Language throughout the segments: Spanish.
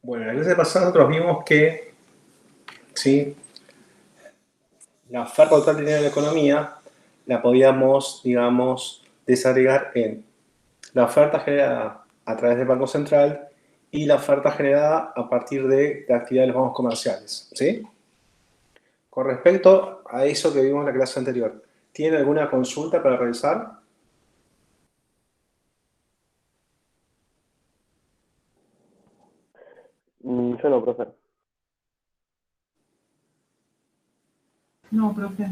Bueno, en la clase pasada nosotros vimos que, ¿sí?, la oferta total de dinero de la economía la podíamos, digamos, desagregar en la oferta generada a través del Banco Central y la oferta generada a partir de la actividad de los bancos comerciales, ¿sí? Con respecto a eso que vimos en la clase anterior, ¿tiene alguna consulta para realizar? Yo no, profe. No, profe.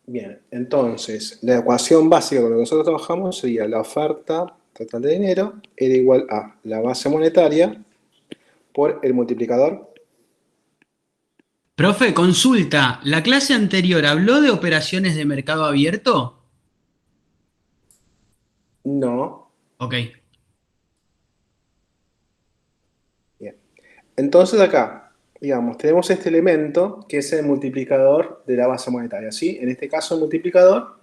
Bien, entonces, la ecuación básica con la que nosotros trabajamos sería la oferta total de dinero era igual a la base monetaria por el multiplicador. Profe, consulta. ¿La clase anterior habló de operaciones de mercado abierto? No. Ok. Bien. Entonces acá, digamos, tenemos este elemento que es el multiplicador de la base monetaria, ¿sí? En este caso el multiplicador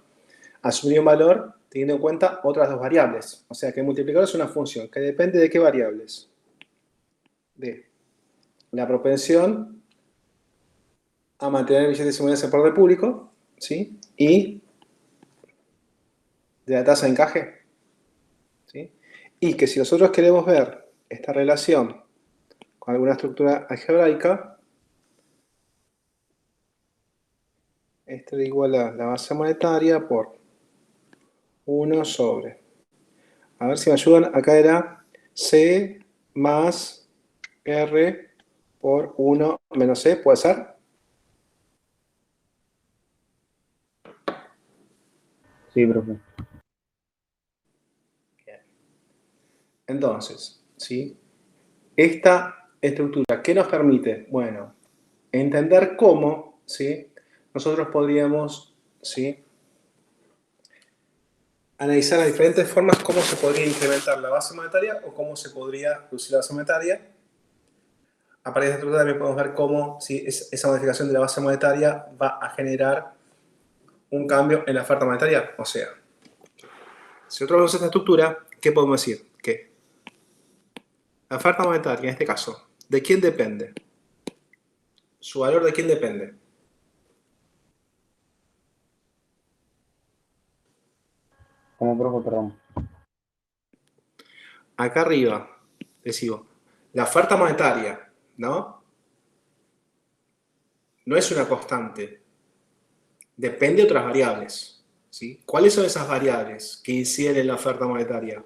asumió un valor teniendo en cuenta otras dos variables. O sea que el multiplicador es una función que depende de qué variables. De la propensión a mantener billetes y monedas en poder público, ¿sí? Y de la tasa de encaje, ¿sí? Y que si nosotros queremos ver esta relación con alguna estructura algebraica, este es igual a la base monetaria por 1 sobre. A ver si me ayudan, acá era C más R por 1 menos C, ¿puede ser? Sí, profe. Entonces, ¿sí? Esta estructura, ¿qué nos permite? Bueno, entender cómo, ¿sí?, nosotros podríamos, ¿sí?, analizar las diferentes formas cómo se podría incrementar la base monetaria o cómo se podría reducir la base monetaria. A partir de esta estructura también podemos ver cómo, ¿sí?, esa modificación de la base monetaria va a generar un cambio en la oferta monetaria. O sea, si nosotros vemos esta estructura, ¿qué podemos decir? Que la oferta monetaria, en este caso, ¿de quién depende? ¿Su valor de quién depende? ¿Cómo, profe? Perdón. Acá arriba, decimos, la oferta monetaria, ¿no? No es una constante. Depende de otras variables, ¿sí? ¿Cuáles son esas variables que inciden en la oferta monetaria?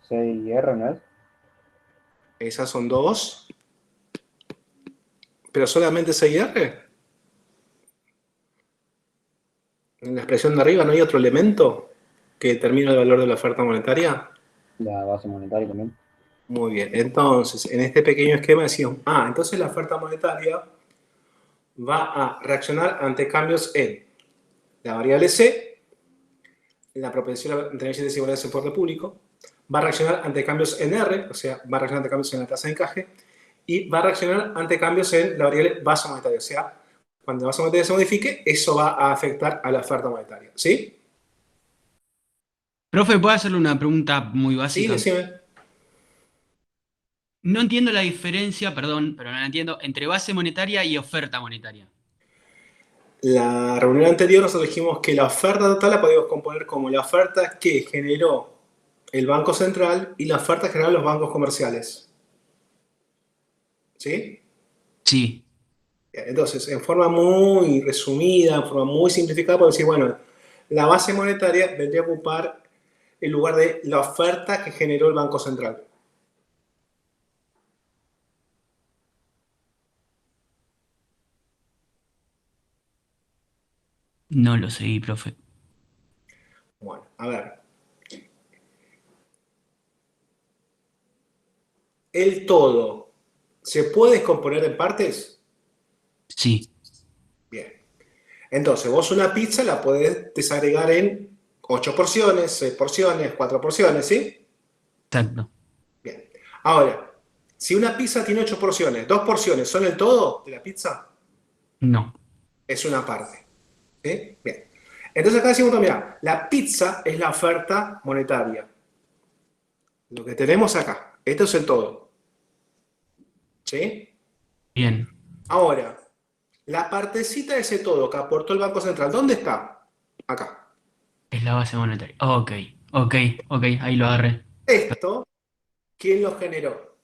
C y R, ¿no es? Esas son dos. ¿Pero solamente C y R? En la expresión de arriba no hay otro elemento que determine el valor de la oferta monetaria. La base monetaria también. Muy bien, entonces, en este pequeño esquema decimos, entonces la oferta monetaria va a reaccionar ante cambios en la variable C, en la propensión a tener desigualdades en poder público, va a reaccionar ante cambios en R, o sea, va a reaccionar ante cambios en la tasa de encaje, y va a reaccionar ante cambios en la variable base monetaria. O sea, cuando la base monetaria se modifique, eso va a afectar a la oferta monetaria. ¿Sí? Profe, ¿puedo hacerle una pregunta muy Sí, básica? decime. No entiendo la diferencia, perdón, pero no la entiendo, entre base monetaria y oferta monetaria. La reunión anterior nosotros dijimos que la oferta total la podíamos componer como la oferta que generó el Banco Central y la oferta que generaron los bancos comerciales. ¿Sí? Sí. Entonces, en forma muy resumida, en forma muy simplificada, podemos decir, bueno, la base monetaria vendría a ocupar el lugar de la oferta que generó el Banco Central. No lo seguí, profe. Bueno, a ver. El todo, ¿se puede descomponer en partes? Sí. Bien. Entonces, vos una pizza la podés desagregar en 8 porciones, 6 porciones, 4 porciones, ¿sí? Exacto. Bien. Ahora, si una pizza tiene 8 porciones, 2 porciones, ¿son el todo de la pizza? No. Es una parte. ¿Sí? Bien. Entonces acá decimos, mira, la pizza es la oferta monetaria. Lo que tenemos acá. Esto es el todo. ¿Sí? Bien. Ahora, la partecita de ese todo que aportó el Banco Central, ¿dónde está? Acá. Es la base monetaria. Ok, ok, ok, ahí lo agarré. Esto, ¿quién lo generó?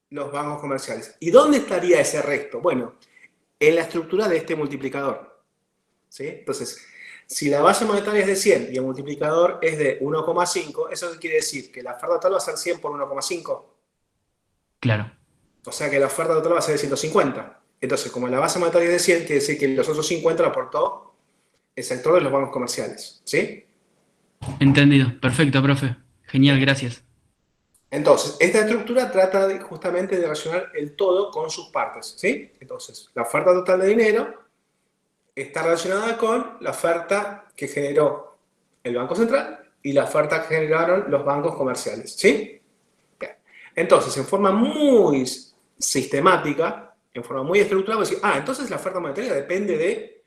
Los bancos comerciales. ¿Y dónde estaría ese resto? Bueno, en la estructura de este multiplicador. ¿Sí? Entonces, si la base monetaria es de 100 y el multiplicador es de 1,5, ¿eso qué quiere decir? Que la oferta total va a ser 100 por 1,5. Claro. O sea que la oferta total va a ser de 150. Entonces, como la base monetaria es de 100, quiere decir que los otros 50 lo aportó el sector de los bancos comerciales. ¿Sí? Entendido. Perfecto, profe. Genial, gracias. Entonces, esta estructura trata justamente de relacionar el todo con sus partes. ¿Sí? Entonces, la oferta total de dinero está relacionada con la oferta que generó el Banco Central y la oferta que generaron los bancos comerciales. ¿Sí? Bien. Entonces, en forma muy sistemática, en forma muy estructurada, decir, entonces la oferta monetaria depende de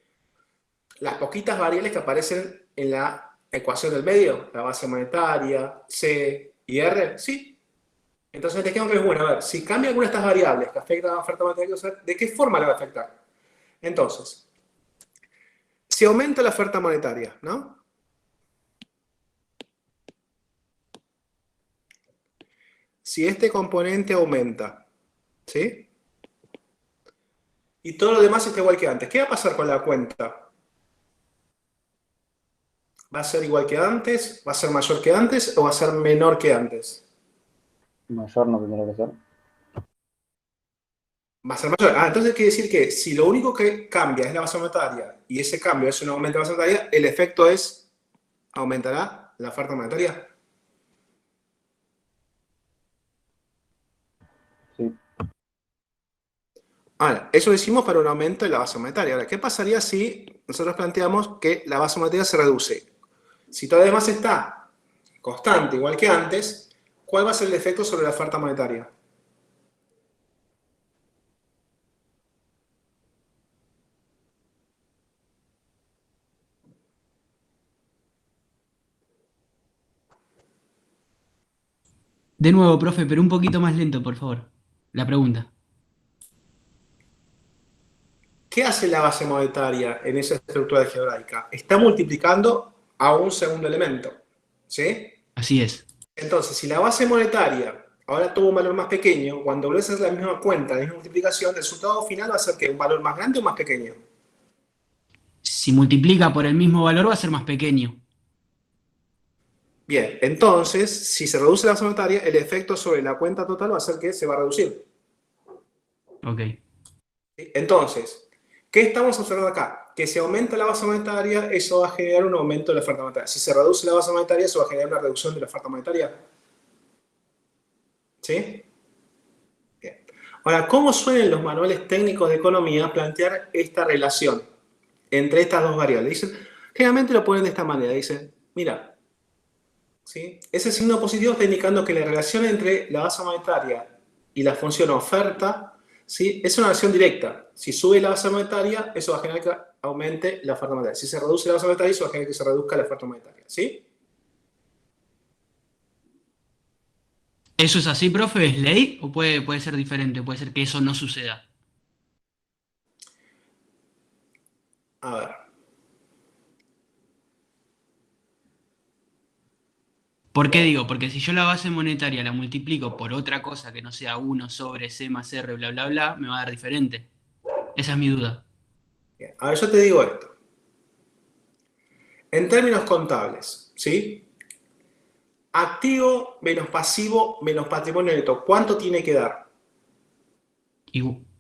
las poquitas variables que aparecen en la ecuación del medio, la base monetaria, C y R. Sí. Entonces, te quedan que es bueno, a ver, si cambia alguna de estas variables que afectan a la oferta monetaria, ¿de qué forma la va a afectar? Entonces, si aumenta la oferta monetaria, ¿no? Si este componente aumenta, ¿sí? Y todo lo demás está igual que antes, ¿qué va a pasar con la cuenta? ¿Va a ser igual que antes? ¿Va a ser mayor que antes? ¿O va a ser menor que antes? Mayor no tendría que ser. Va a ser mayor. Entonces quiere decir que si lo único que cambia es la base monetaria y ese cambio es un aumento de la base monetaria, el efecto es, aumentará la oferta monetaria. Sí. Ahora, eso lo hicimos para un aumento de la base monetaria. Ahora, ¿qué pasaría si nosotros planteamos que la base monetaria se reduce? Si todo además está constante, igual que antes, ¿cuál va a ser el efecto sobre la oferta monetaria? De nuevo, profe, pero un poquito más lento, por favor. La pregunta. ¿Qué hace la base monetaria en esa estructura algebraica? Está multiplicando a un segundo elemento. ¿Sí? Así es. Entonces, si la base monetaria ahora tuvo un valor más pequeño, cuando vuelves a hacer la misma cuenta, la misma multiplicación, el resultado final va a ser que un valor más grande o más pequeño. Si multiplica por el mismo valor va a ser más pequeño. Bien, entonces, si se reduce la base monetaria, el efecto sobre la cuenta total va a ser que se va a reducir. Ok. ¿Sí? Entonces, ¿qué estamos observando acá? Que si aumenta la base monetaria, eso va a generar un aumento de la oferta monetaria. Si se reduce la base monetaria, eso va a generar una reducción de la oferta monetaria. ¿Sí? Bien. Ahora, ¿cómo suelen los manuales técnicos de economía plantear esta relación entre estas dos variables? Dicen, generalmente lo ponen de esta manera. Dicen, mira, ¿sí? Ese signo positivo está indicando que la relación entre la base monetaria y la función oferta, ¿sí? Es una relación directa. Si sube la base monetaria, eso va a generar que aumente la oferta monetaria. Si se reduce la base monetaria, eso va a generar que se reduzca la oferta monetaria. ¿Sí? ¿Eso es así, profe? ¿Es ley? ¿O puede ser diferente? Puede ser que eso no suceda. A ver. ¿Por qué digo? Porque si yo la base monetaria la multiplico por otra cosa que no sea 1 sobre C más R, bla, bla, bla, me va a dar diferente. Esa es mi duda. Bien. A ver, yo te digo esto. En términos contables, ¿sí? Activo menos pasivo menos patrimonio neto. ¿Cuánto tiene que dar?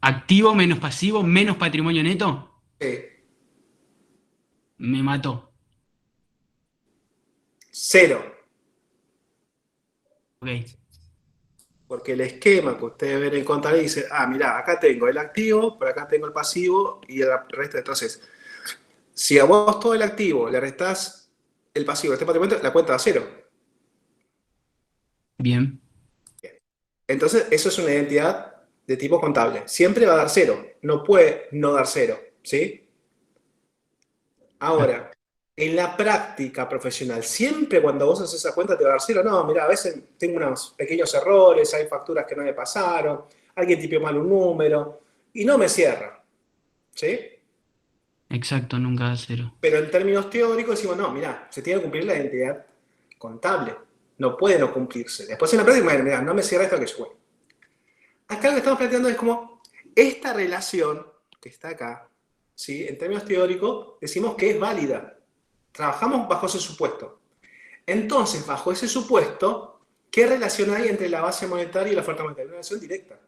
Activo menos pasivo menos patrimonio neto, Sí. me mató. Cero. Ok, Porque el esquema que ustedes ven en contabilidad dice, mirá, acá tengo el activo, por acá tengo el pasivo y el resto. Entonces, si a vos todo el activo le restás el pasivo, este patrimonio, la cuenta da cero. bien. Entonces, eso es una identidad de tipo contable. Siempre va a dar cero. No puede no dar cero, ¿sí? Ahora, en la práctica profesional, siempre cuando vos haces esa cuenta te va a dar cero. No, mira, a veces tengo unos pequeños errores, hay facturas que no me pasaron, alguien tipió mal un número y no me cierra. ¿Sí? Exacto, nunca da cero. Pero en términos teóricos decimos, no, mira, se tiene que cumplir la identidad contable. No puede no cumplirse. Después en la práctica, mira, no me cierra esto que yo. Bueno, acá lo que estamos planteando es como esta relación que está acá, ¿sí? En términos teóricos, decimos que es válida. Trabajamos bajo ese supuesto. Entonces, bajo ese supuesto, ¿qué relación hay entre la base monetaria y la oferta monetaria? Una relación directa.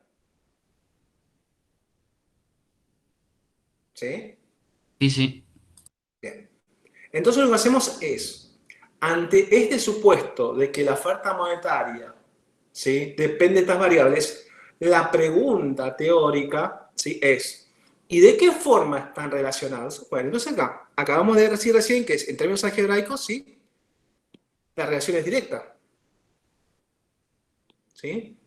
¿Sí? Sí, sí. Bien. Entonces lo que hacemos es, ante este supuesto de que la oferta monetaria, ¿sí?, depende de estas variables, la pregunta teórica, ¿sí?, es, ¿y de qué forma están relacionados? Bueno, entonces acá, acabamos de decir recién que en términos algebraicos, ¿sí?, la relación es directa. ¿Sí?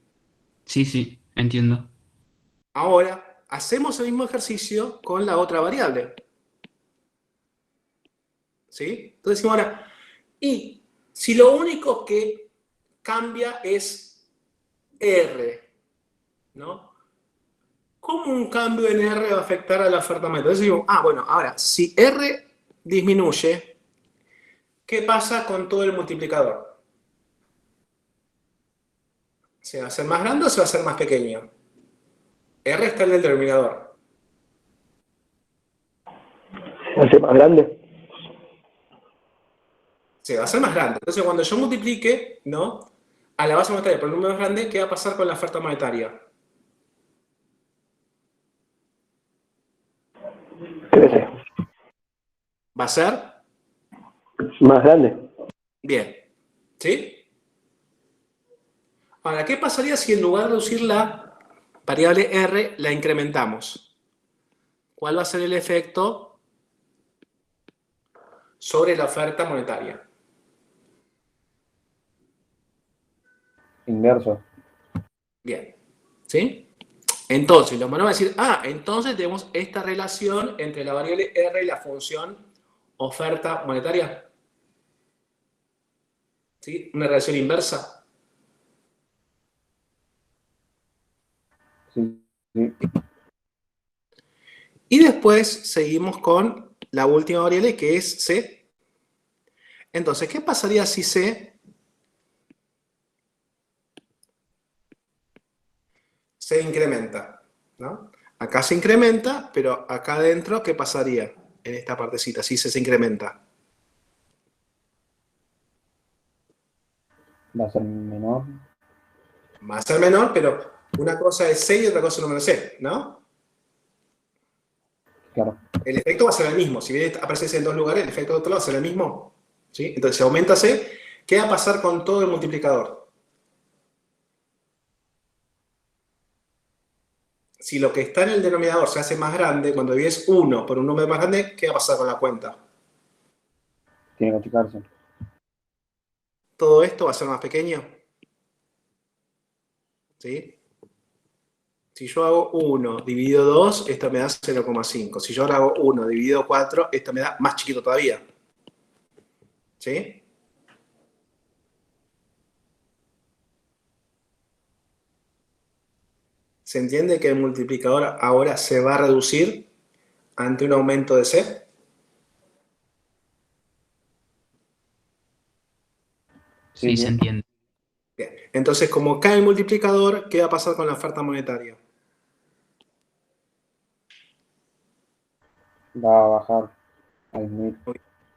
Sí, sí, entiendo. Ahora, hacemos el mismo ejercicio con la otra variable. ¿Sí? Entonces decimos ahora, y si lo único que cambia es R, ¿no? ¿Cómo un cambio en R va a afectar a la oferta meta? Entonces digo, bueno, ahora, si R disminuye, ¿qué pasa con todo el multiplicador? ¿Se va a hacer más grande o se va a hacer más pequeño? R está en el denominador. ¿Hace más grande? Se va a hacer más grande. Entonces, cuando yo multiplique, ¿no?, a la base monetaria por un número más grande, ¿qué va a pasar con la oferta monetaria? Crece. ¿Va a ser? Más grande. Bien. ¿Sí? Ahora, ¿qué pasaría si en lugar de reducir la variable R, la incrementamos? ¿Cuál va a ser el efecto sobre la oferta monetaria? Inverso. Bien. ¿Sí? Entonces, los monos van a decir, entonces tenemos esta relación entre la variable R y la función oferta monetaria. ¿Sí? Una relación inversa. Sí, sí. Y después seguimos con la última variable, que es C. Entonces, ¿qué pasaría si C se incrementa? ¿No? Acá se incrementa, pero acá adentro, ¿qué pasaría en esta partecita si C se incrementa? Va a ser menor. Va a ser menor, pero una cosa es C y otra cosa es número C, ¿no? Claro. El efecto va a ser el mismo. Si bien aparece en dos lugares, el efecto de otro lado va a ser el mismo. ¿Sí? Entonces, si aumenta C, ¿qué va a pasar con todo el multiplicador? Si lo que está en el denominador se hace más grande, cuando divides 1 por un número más grande, ¿qué va a pasar con la cuenta? Tiene que achicarse. Todo esto va a ser más pequeño. ¿Sí? Si yo hago 1 dividido 2, esto me da 0,5. Si yo ahora hago 1 dividido 4, esto me da más chiquito todavía. ¿Sí? ¿Se entiende que el multiplicador ahora se va a reducir ante un aumento de C? Sí, Sí, se sí. entiende. Bien. Entonces, como cae el multiplicador, ¿qué va a pasar con la oferta monetaria? Va a bajar. A disminuir.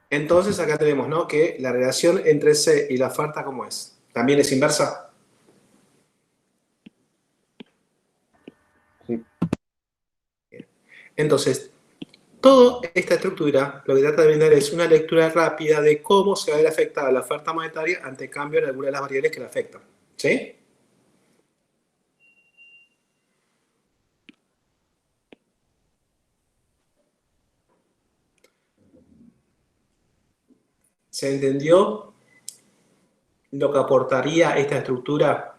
Entonces, acá tenemos, ¿no?, que la relación entre C y la oferta, ¿cómo es? ¿También es inversa? Sí. Bien. Entonces, toda esta estructura lo que trata de brindar es una lectura rápida de cómo se va a ver afectada la oferta monetaria ante cambio en alguna de las variables que la afectan. ¿Sí? ¿Se entendió lo que aportaría esta estructura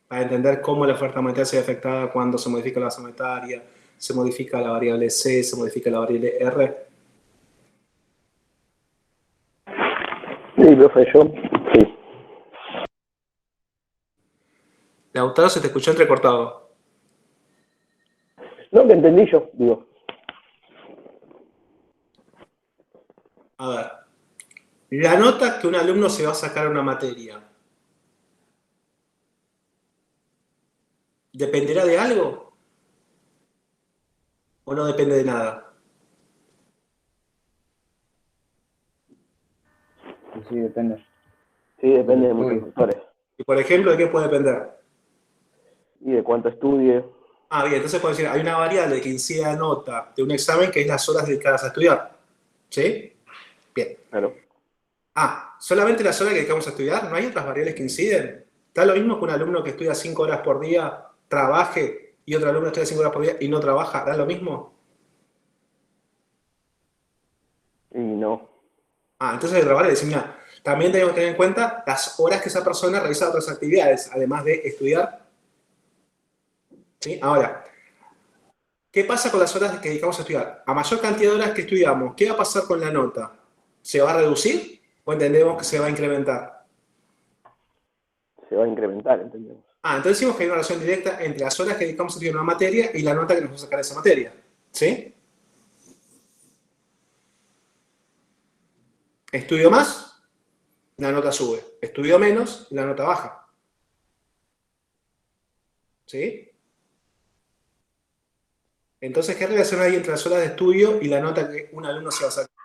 para entender cómo la oferta monetaria se ve afectada cuando se modifica la base monetaria, se modifica la variable C, se modifica la variable R? profe, yo, sí. Lautaro, se te escuchó entrecortado. No, que entendí yo, digo. A ver, la nota que un alumno se va a sacar a una materia, ¿dependerá de algo? ¿O no depende de nada? Sí, depende. Sí, depende de muchos factores. Y por ejemplo, ¿de qué puede depender? Y de cuánto estudie. Ah, bien, entonces puedo decir, hay una variable que incide la nota de un examen que es las horas dedicadas a estudiar. ¿Sí? Bien. Claro. Ah, ¿solamente las horas que dedicamos a estudiar? ¿No hay otras variables que inciden? ¿Está lo mismo que un alumno que estudia 5 horas por día trabaje y otro alumno estudia 5 horas por día y no trabaja? ¿Da lo mismo? Y no. Ah, entonces hay otra variable. Decir, mira, también tenemos que tener en cuenta las horas que esa persona realiza otras actividades, además de estudiar. ¿Sí? Ahora, ¿qué pasa con las horas que dedicamos a estudiar? A mayor cantidad de horas que estudiamos, ¿qué va a pasar con la nota? ¿Se va a reducir o entendemos que se va a incrementar? Se va a incrementar, entendemos. Ah, entonces decimos que hay una relación directa entre las horas que dedicamos a estudiar una materia y la nota que nos va a sacar de esa materia. ¿Sí? Estudio más, la nota sube. Estudio menos, la nota baja. ¿Sí? Entonces, ¿qué relación hay entre las horas de estudio y la nota que un alumno se va a sacar?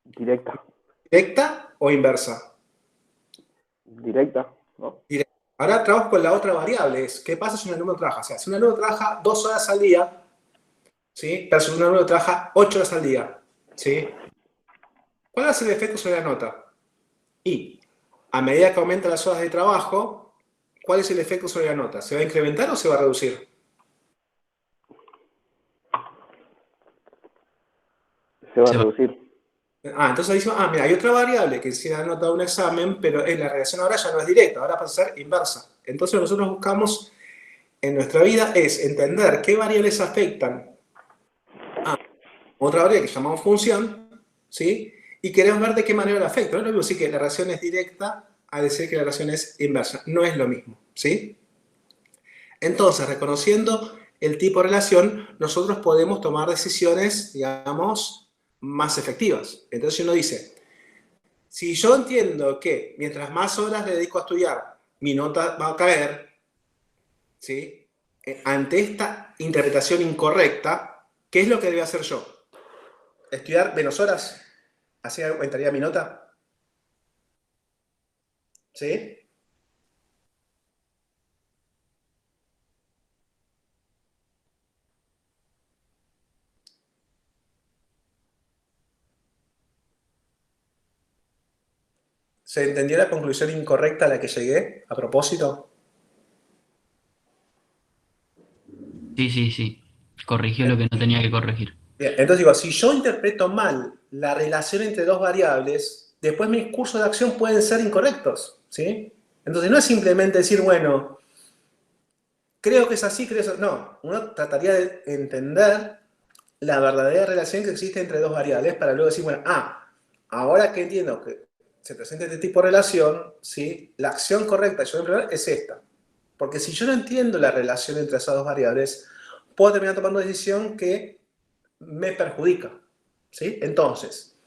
Directa. ¿Directa o inversa? Directa, ¿no? Directa. Ahora trabajo con la otra variable, es ¿qué pasa si un alumno trabaja? O sea, si un alumno trabaja 2 horas al día, ¿sí? Versus un alumno trabaja 8 horas al día, ¿sí? ¿Cuál va a ser el efecto sobre la nota? Y a medida que aumentan las horas de trabajo, ¿cuál es el efecto sobre la nota? ¿Se va a incrementar o se va a reducir? Se va a Se va. reducir. Ah, entonces decimos, ah, mira, hay otra variable que incide la nota de un examen, pero la relación ahora ya no es directa, ahora pasa a ser inversa. Entonces nosotros buscamos en nuestra vida es entender qué variables afectan a otra variable que llamamos función, ¿sí? Y queremos ver de qué manera la afecta. No es lo mismo decir que la relación es directa a decir que la relación es inversa. No es lo mismo, ¿sí? Entonces, reconociendo el tipo de relación, nosotros podemos tomar decisiones, digamos, más efectivas. Entonces uno dice, si yo entiendo que mientras más horas le dedico a estudiar, mi nota va a caer, ¿sí? Ante esta interpretación incorrecta, ¿qué es lo que debe hacer yo? ¿Estudiar menos horas? ¿Así aumentaría mi nota? ¿Sí? ¿Se entendió la conclusión incorrecta a la que llegué a propósito? Sí. Corrigió lo que no tenía que corregir. Bien, entonces digo, si yo interpreto mal la relación entre dos variables, después mis cursos de acción pueden ser incorrectos, ¿sí? Entonces no es simplemente decir, bueno, creo que es así, creo que es así. No, uno trataría de entender la verdadera relación que existe entre dos variables para luego decir, bueno, ahora que entiendo que se presenta este tipo de relación, ¿sí? La acción correcta que yo voy a emplear es esta. Porque si yo no entiendo la relación entre esas dos variables, puedo terminar tomando una decisión que me perjudica, ¿sí? Entonces,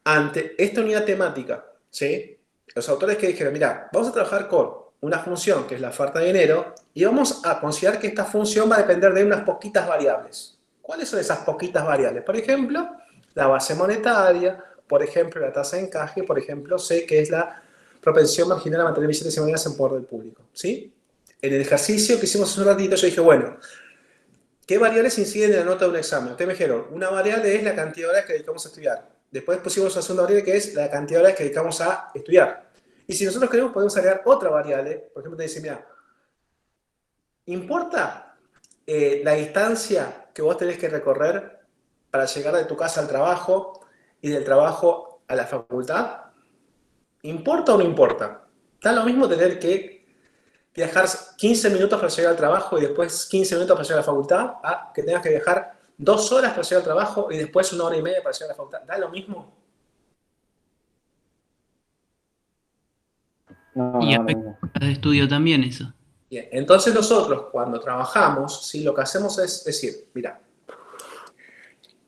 ante esta unidad temática, ¿sí? Los autores que dijeron, mira, vamos a trabajar con una función que es la oferta de dinero y vamos a considerar que esta función va a depender de unas poquitas variables. ¿Cuáles son esas poquitas variables? Por ejemplo, la base monetaria, por ejemplo, la tasa de encaje, por ejemplo, C, que es la propensión marginal a mantener billetes y monedas en poder del público, ¿sí? En el ejercicio que hicimos hace un ratito, yo dije, bueno, ¿qué variables inciden en la nota de un examen? Ustedes me dijeron, una variable es la cantidad de horas que dedicamos a estudiar. Después pusimos una segunda variable que es la cantidad de horas que dedicamos a estudiar. Y si nosotros queremos, podemos agregar otra variable. Por ejemplo, te dice, mira, ¿importa la distancia que vos tenés que recorrer para llegar de tu casa al trabajo y del trabajo a la facultad? ¿Importa o no importa? Da lo mismo tener que viajar 15 minutos para llegar al trabajo y después 15 minutos para llegar a la facultad, a que tengas que viajar 2 horas para llegar al trabajo y después 1 hora y media para llegar a la facultad. ¿Da lo mismo? No, Y no, lo aspectos mismo. de estudio también eso. Bien, entonces nosotros cuando trabajamos, ¿sí? Lo que hacemos es decir, mira,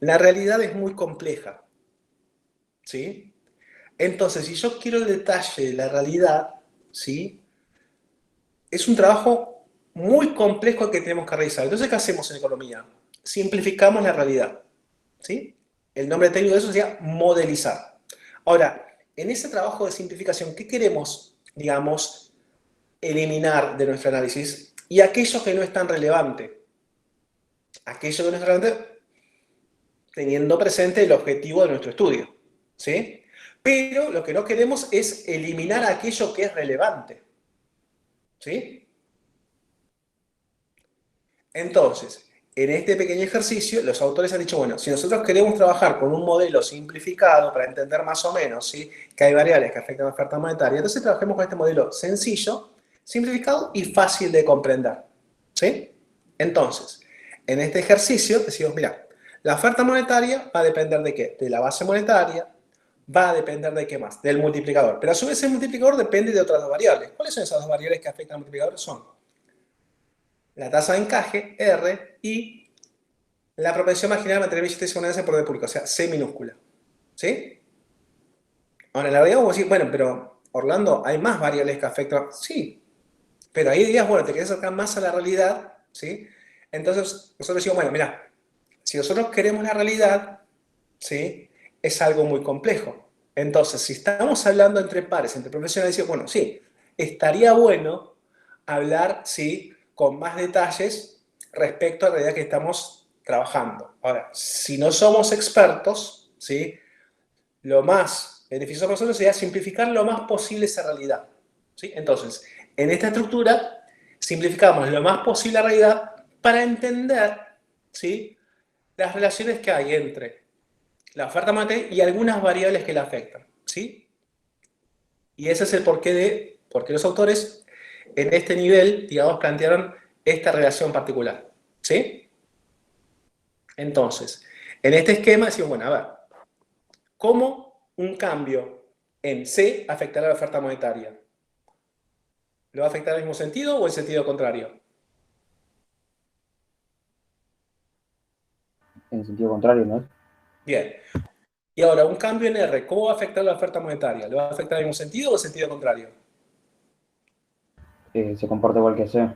la realidad es muy compleja, ¿sí? Entonces, si yo quiero el detalle de la realidad, ¿sí? Es un trabajo muy complejo que tenemos que realizar. Entonces, ¿qué hacemos en economía? Simplificamos la realidad, ¿sí? El nombre técnico de eso sería modelizar. Ahora, en ese trabajo de simplificación, ¿qué queremos, digamos, eliminar de nuestro análisis? Y aquello que no es tan relevante. Aquello que no es relevante teniendo presente el objetivo de nuestro estudio, ¿sí? Pero lo que no queremos es eliminar aquello que es relevante, ¿sí? Entonces, en este pequeño ejercicio, los autores han dicho, bueno, si nosotros queremos trabajar con un modelo simplificado para entender más o menos, ¿sí? Que hay variables que afectan a la oferta monetaria, entonces trabajemos con este modelo sencillo, simplificado y fácil de comprender, ¿sí? Entonces, en este ejercicio decimos, mira, la oferta monetaria va a depender de qué? De la base monetaria, va a depender de qué más, del multiplicador. Pero a su vez el multiplicador depende de otras dos variables. ¿Cuáles son esas dos variables que afectan al multiplicador? Son la tasa de encaje, R, y la propensión marginal a mantener billetes y monedas en poder público, o sea, C minúscula. ¿Sí? Ahora, en la realidad vamos a decir, bueno, pero Orlando, hay más variables que afectan. Sí, pero ahí dirías, bueno, te quieres acercar más a la realidad, ¿sí? Entonces, nosotros decimos, bueno, mira, si nosotros queremos la realidad, ¿sí? Es algo muy complejo. Entonces, si estamos hablando entre pares, entre profesionales, decimos, bueno, sí, estaría bueno hablar, sí, con más detalles respecto a la realidad que estamos trabajando. Ahora, si no somos expertos, ¿sí? Lo más beneficioso para nosotros sería simplificar lo más posible esa realidad, ¿sí? Entonces, en esta estructura, simplificamos lo más posible la realidad para entender, ¿sí? Las relaciones que hay entre la oferta monetaria y algunas variables que la afectan, ¿sí? Y ese es el porqué de por qué los autores en este nivel, digamos, plantearon esta relación particular, ¿sí? Entonces, en este esquema decimos, bueno, a ver, ¿cómo un cambio en C afectará a la oferta monetaria? ¿Lo va a afectar en el mismo sentido o en sentido contrario? En sentido contrario, ¿no? Bien. Y ahora, un cambio en R, ¿cómo va a afectar a la oferta monetaria? ¿Lo va a afectar en el mismo sentido o en sentido contrario? Se comporta igual que C.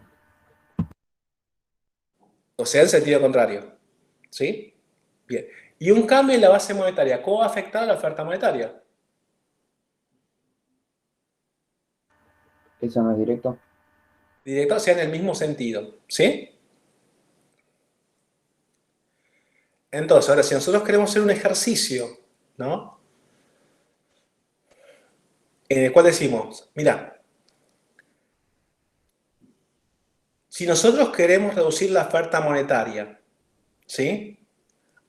O sea, en sentido contrario, ¿sí? Bien. Y un cambio en la base monetaria, ¿cómo va a afectar a la oferta monetaria? Eso no es directo. Directo, o sea, en el mismo sentido, ¿sí? Entonces, ahora, si nosotros queremos hacer un ejercicio, ¿no? En el cual decimos, mira, si nosotros queremos reducir la oferta monetaria, ¿sí?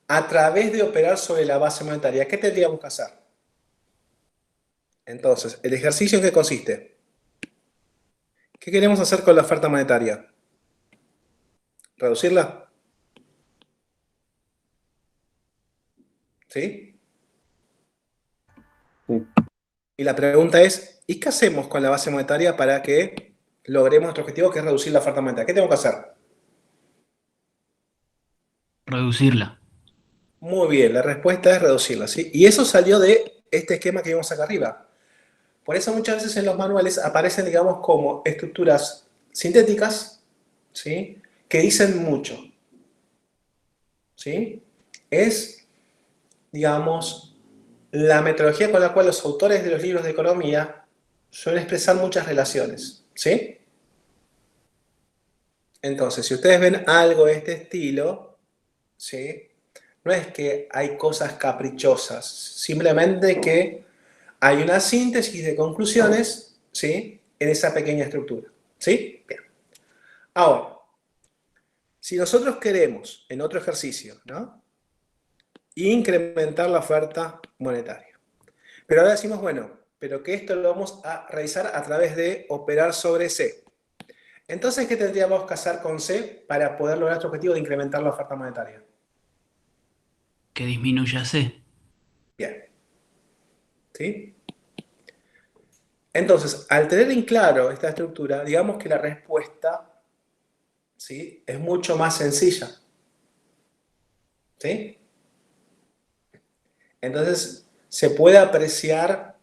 A través de operar sobre la base monetaria, ¿qué tendríamos que hacer? Entonces, ¿el ejercicio en qué consiste? ¿Qué queremos hacer con la oferta monetaria? ¿Reducirla? ¿Sí? Sí. Y la pregunta es, ¿y qué hacemos con la base monetaria para que logremos nuestro objetivo, que es reducir la oferta monetaria? ¿Qué tengo que hacer? Reducirla. Muy bien, la respuesta es reducirla, ¿sí? Y eso salió de este esquema que vimos acá arriba. Por eso muchas veces en los manuales aparecen, digamos, como estructuras sintéticas, ¿sí? Que dicen mucho, ¿sí? Es, digamos, la metodología con la cual los autores de los libros de economía suelen expresar muchas relaciones, ¿sí? Entonces, si ustedes ven algo de este estilo, ¿sí? No es que hay cosas caprichosas, simplemente que hay una síntesis de conclusiones, ¿sí? En esa pequeña estructura, ¿sí? Bien. Ahora, si nosotros queremos, en otro ejercicio, ¿no? Incrementar la oferta monetaria. Pero ahora decimos, bueno, pero que esto lo vamos a realizar a través de operar sobre C. Entonces, ¿qué tendríamos que hacer con C para poder lograr nuestro objetivo de incrementar la oferta monetaria? Que disminuya C. Bien. ¿Sí? Entonces, al tener en claro esta estructura, digamos que la respuesta, ¿sí?, es mucho más sencilla. ¿Sí? Entonces, se puede apreciar,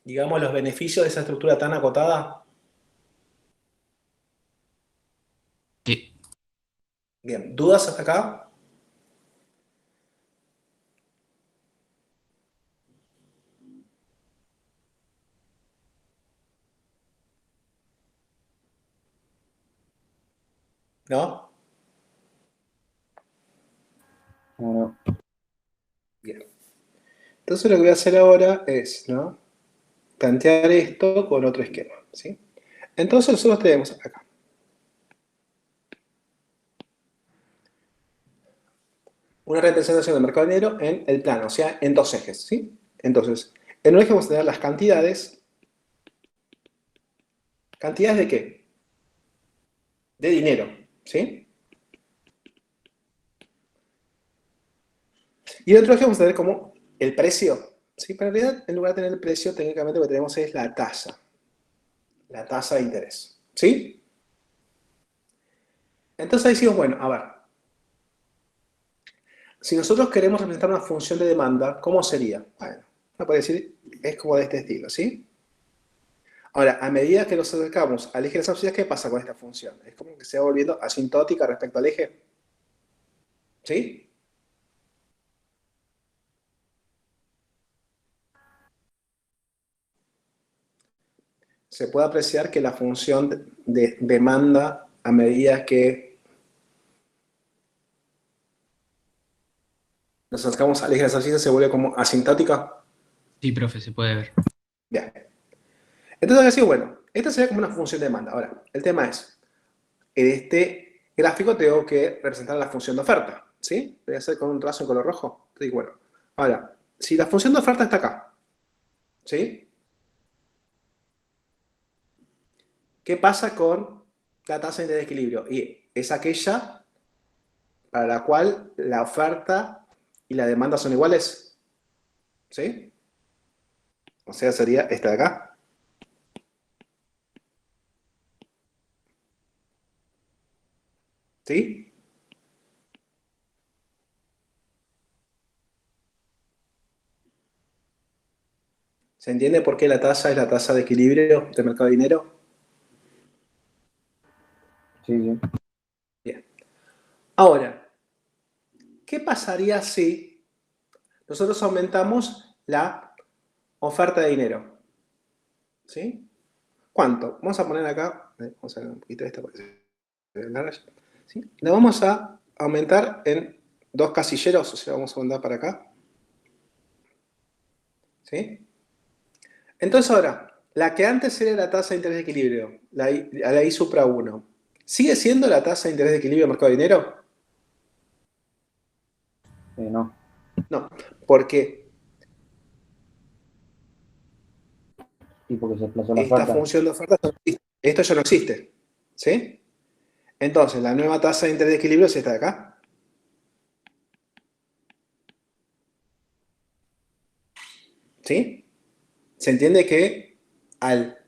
digamos, los beneficios de esa estructura tan acotada. Sí. Bien, ¿dudas hasta acá? ¿No? No, Bien. Entonces lo que voy a hacer ahora es, ¿no?, plantear esto con otro esquema, ¿sí? Entonces nosotros tenemos acá una representación del mercado negro en el plano, o sea, en dos ejes, ¿sí? Entonces, en un eje vamos a tener las cantidades. ¿Cantidades de qué? De dinero, ¿sí? Y en otro eje vamos a tener como el precio, ¿sí? Pero en realidad, en lugar de tener el precio, técnicamente lo que tenemos es la tasa de interés, ¿sí? Entonces ahí decimos, bueno, a ver, si nosotros queremos representar una función de demanda, ¿cómo sería? Bueno, uno puede decir, es como de este estilo, ¿sí? Ahora, a medida que nos acercamos al eje de las abscisas, ¿qué pasa con esta función? Es como que se va volviendo asintótica respecto al eje, ¿sí? Se puede apreciar que la función de demanda, a medida que nos acercamos al eje de las abscisas, se vuelve como asintótica. Sí, profe, se puede ver. Bien. Entonces, así, bueno, esta sería como una función de demanda. Ahora, el tema es, en este gráfico tengo que representar la función de oferta, ¿sí? Voy a hacer con un trazo en color rojo. Entonces, bueno, ahora, si la función de oferta está acá, ¿sí? ¿Qué pasa con la tasa de equilibrio? Y es aquella para la cual la oferta y la demanda son iguales, ¿sí? O sea, sería esta de acá, ¿sí? ¿Se entiende por qué la tasa es la tasa de equilibrio del mercado de dinero? sí, sí. Bien. Ahora, ¿qué pasaría si nosotros aumentamos la oferta de dinero? ¿Sí? ¿Cuánto? Vamos a poner acá, vamos a ver un poquito esta para que se vea larga, ¿sí? La vamos a aumentar en dos casilleros, o sea, vamos a mandar para acá, ¿sí? Entonces ahora, la que antes era la tasa de interés de equilibrio, la I supra 1, ¿sigue siendo la tasa de interés de equilibrio del mercado de dinero? No. No, porque Y porque se desplazó la esta oferta. función de oferta ya no existe. Esto ya no existe, ¿sí? Entonces, la nueva tasa de interés de equilibrio es esta de acá, ¿sí? Se entiende que al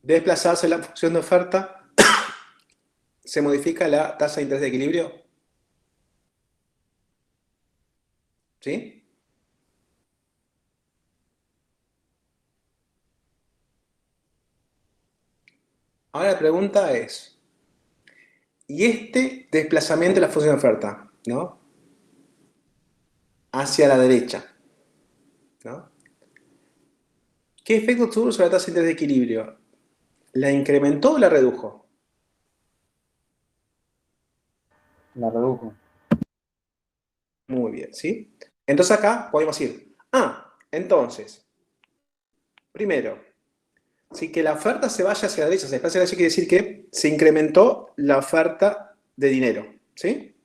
desplazarse la función de oferta, se modifica la tasa de interés de equilibrio, ¿sí? Ahora la pregunta es, ¿y este desplazamiento de la función de oferta, ¿no?, hacia la derecha, ¿no?, ¿qué efecto tuvo sobre la tasa de interés de equilibrio? ¿La incrementó o la redujo? La redujo. Muy bien, ¿sí? Entonces acá podemos ir, entonces, primero, si que la oferta se vaya hacia la derecha, se desplaza hacia la derecha, quiere decir que se incrementó la oferta de dinero, ¿sí?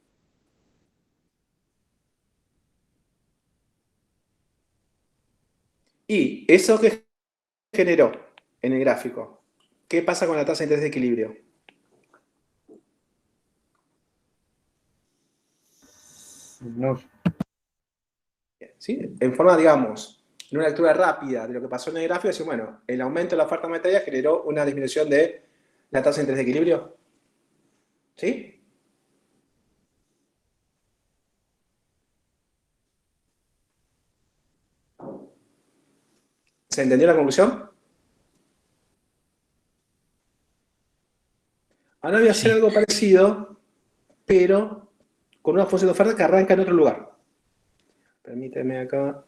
Y eso que generó en el gráfico, ¿qué pasa con la tasa de interés de equilibrio? Disminuye. ¿Sí? En forma, digamos, en una lectura rápida de lo que pasó en el gráfico, decimos, bueno, el aumento de la oferta monetaria generó una disminución de la tasa de interés de equilibrio. ¿Sí? ¿Se entendió la conclusión? Ahora voy a hacer Sí. algo parecido, pero con una función de oferta que arranca en otro lugar. Permíteme acá.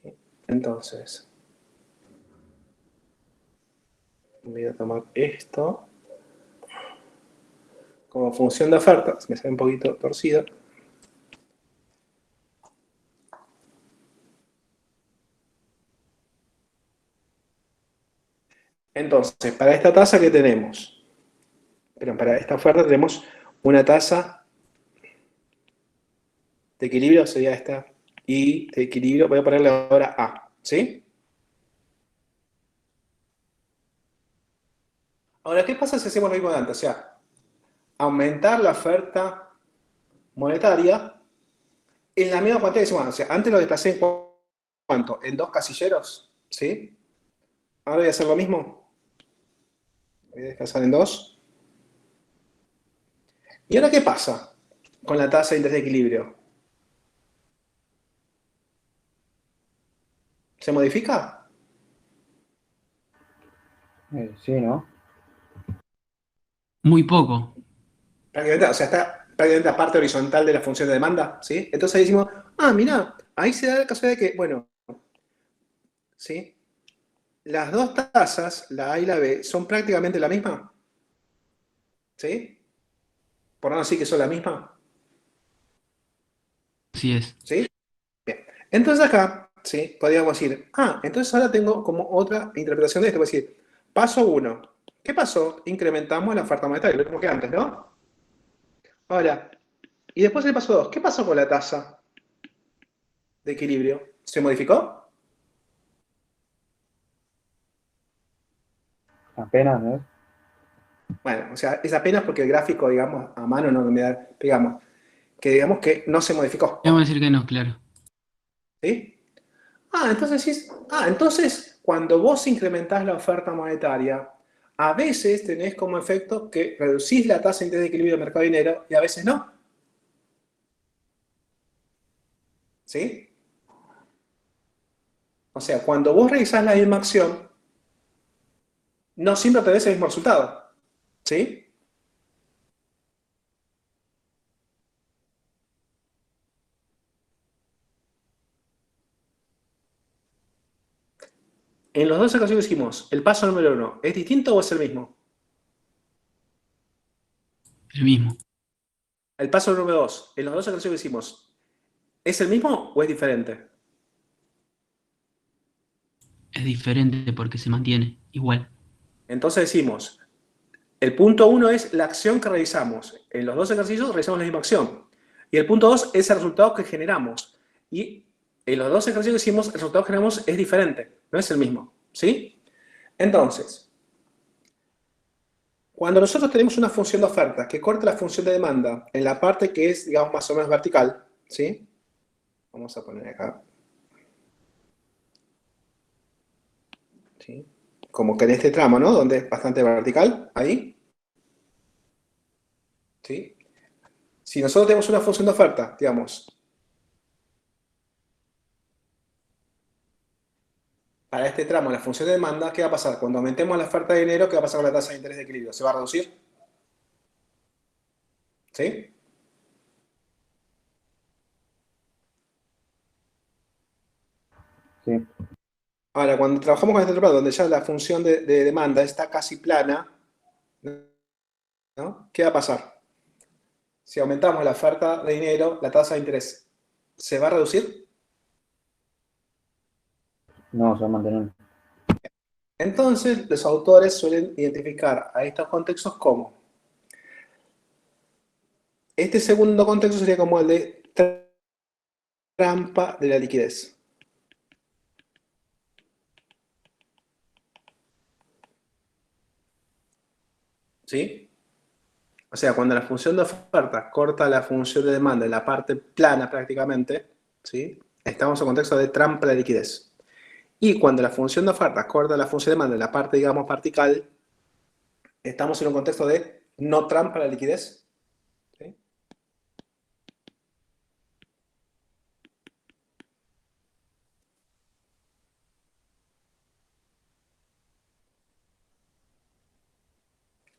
Sí. Entonces, voy a tomar esto como función de oferta. Se me sale un poquito torcido. Entonces, para esta tasa, ¿qué tenemos? Pero para esta oferta tenemos una tasa de equilibrio, sería esta, y de equilibrio, voy a ponerle ahora A, ¿sí? Ahora, ¿qué pasa si hacemos lo mismo de antes? O sea, aumentar la oferta monetaria en la misma cantidad que decimos, o sea, antes lo desplacé en ¿cuánto? En 2 casilleros, ¿sí? Ahora voy a hacer lo mismo. Voy a desplazar en 2. ¿Y ahora qué pasa con la tasa de interés de equilibrio? ¿Se modifica? Sí, ¿no? Muy poco. Prácticamente, o sea, está prácticamente la parte horizontal de la función de demanda, ¿sí? Entonces ahí decimos, mira, ahí se da el caso de que, bueno, ¿sí? Las dos tasas, la A y la B, son prácticamente la misma, ¿sí? Por no decir que son la misma, Así es. ¿sí? Bien. Entonces acá, ¿sí? Podríamos decir, entonces ahora tengo como otra interpretación de esto. Voy a decir, paso 1. ¿Qué pasó? Incrementamos la oferta monetaria, lo mismo que antes, ¿no? Ahora, y después el paso 2. ¿Qué pasó con la tasa de equilibrio? ¿Se modificó? Apenas, ¿no? Bueno, o sea, es apenas porque el gráfico, digamos, a mano no me da, digamos que no se modificó. Vamos a decir que no, claro. ¿Sí? Entonces sí. Entonces, cuando vos incrementás la oferta monetaria, a veces tenés como efecto que reducís la tasa de interés de equilibrio del mercado de dinero y a veces no. ¿Sí? O sea, cuando vos realizás la misma acción, no siempre tenés el mismo resultado. ¿Sí? En los dos ejercicios hicimos, el paso número 1, ¿es distinto o es el mismo? El mismo. El paso número 2, en los dos ejercicios que hicimos, ¿es el mismo o es diferente? Es diferente porque se mantiene igual. Entonces decimos, el punto 1 es la acción que realizamos. En los dos ejercicios realizamos la misma acción. Y el punto 2 es el resultado que generamos. Y en los dos ejercicios que hicimos, el resultado que generamos es diferente, no es el mismo. ¿Sí? Entonces, cuando nosotros tenemos una función de oferta que corta la función de demanda en la parte que es, digamos, más o menos vertical, ¿sí? Vamos a poner acá. ¿Sí? Como que en este tramo, ¿no? Donde es bastante vertical, ahí. ¿Sí? Si nosotros tenemos una función de oferta, digamos, para este tramo, la función de demanda, ¿qué va a pasar? Cuando aumentemos la oferta de dinero, ¿qué va a pasar con la tasa de interés de equilibrio? ¿Se va a reducir? ¿Sí? Sí. Ahora, cuando trabajamos con este otro plano, donde ya la función de demanda está casi plana, ¿no? ¿Qué va a pasar? Si aumentamos la oferta de dinero, la tasa de interés, ¿se va a reducir? No, se va a mantener. Entonces, los autores suelen identificar a estos contextos como este segundo contexto sería como el de trampa de la liquidez. ¿Sí? O sea, cuando la función de oferta corta la función de demanda en la parte plana prácticamente, ¿sí? estamos en un contexto de trampa de liquidez. Y cuando la función de oferta acorda a la función de demanda en la parte, digamos, vertical, estamos en un contexto de no trampa de liquidez. ¿Sí?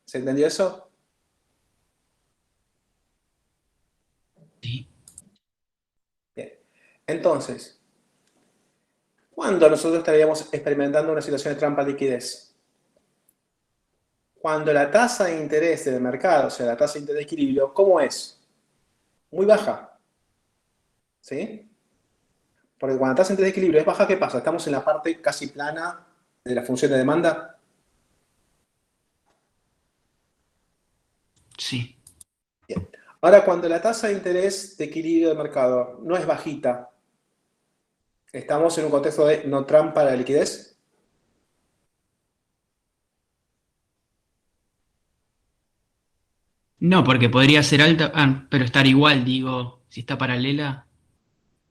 ¿Se entendió eso? Sí. Bien. Entonces, ¿cuándo nosotros estaríamos experimentando una situación de trampa de liquidez? Cuando la tasa de interés del mercado, o sea, la tasa de interés de equilibrio, ¿cómo es? Muy baja. ¿Sí? Porque cuando la tasa de interés de equilibrio es baja, ¿qué pasa? Estamos en la parte casi plana de la función de demanda. Sí. Bien. Ahora, cuando la tasa de interés de equilibrio del mercado no es bajita, estamos en un contexto de no trampa de la liquidez. No, porque podría ser alta, pero estar igual, digo, si está paralela,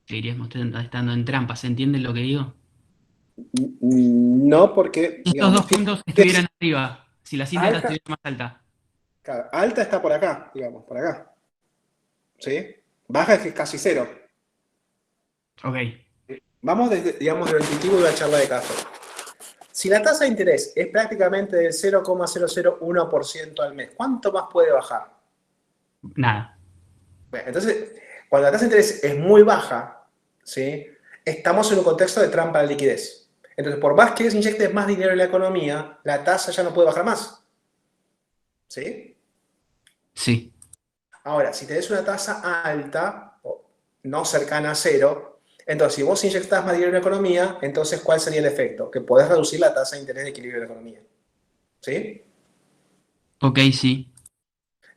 seguiríamos estando en trampa, ¿se entiende lo que digo? No, porque, Si estos digamos, dos tiene puntos estuvieran arriba, si la cinta alta, estuviera más alta. claro, alta está por acá, digamos, por acá. ¿Sí? Baja es que es casi cero. Ok, Vamos desde, digamos, de lo intuitivo de la charla de caso. Si la tasa de interés es prácticamente del 0,001% al mes, ¿cuánto más puede bajar? nada. Bueno, entonces, cuando la tasa de interés es muy baja, ¿sí? Estamos en un contexto de trampa de liquidez. Entonces, por más que inyectes más dinero en la economía, la tasa ya no puede bajar más. ¿Sí? Sí. Ahora, si tenés una tasa alta, o no cercana a cero, entonces si vos inyectás más dinero en la economía, entonces ¿cuál sería el efecto? Que podés reducir la tasa de interés de equilibrio de la economía. ¿Sí? Ok, sí.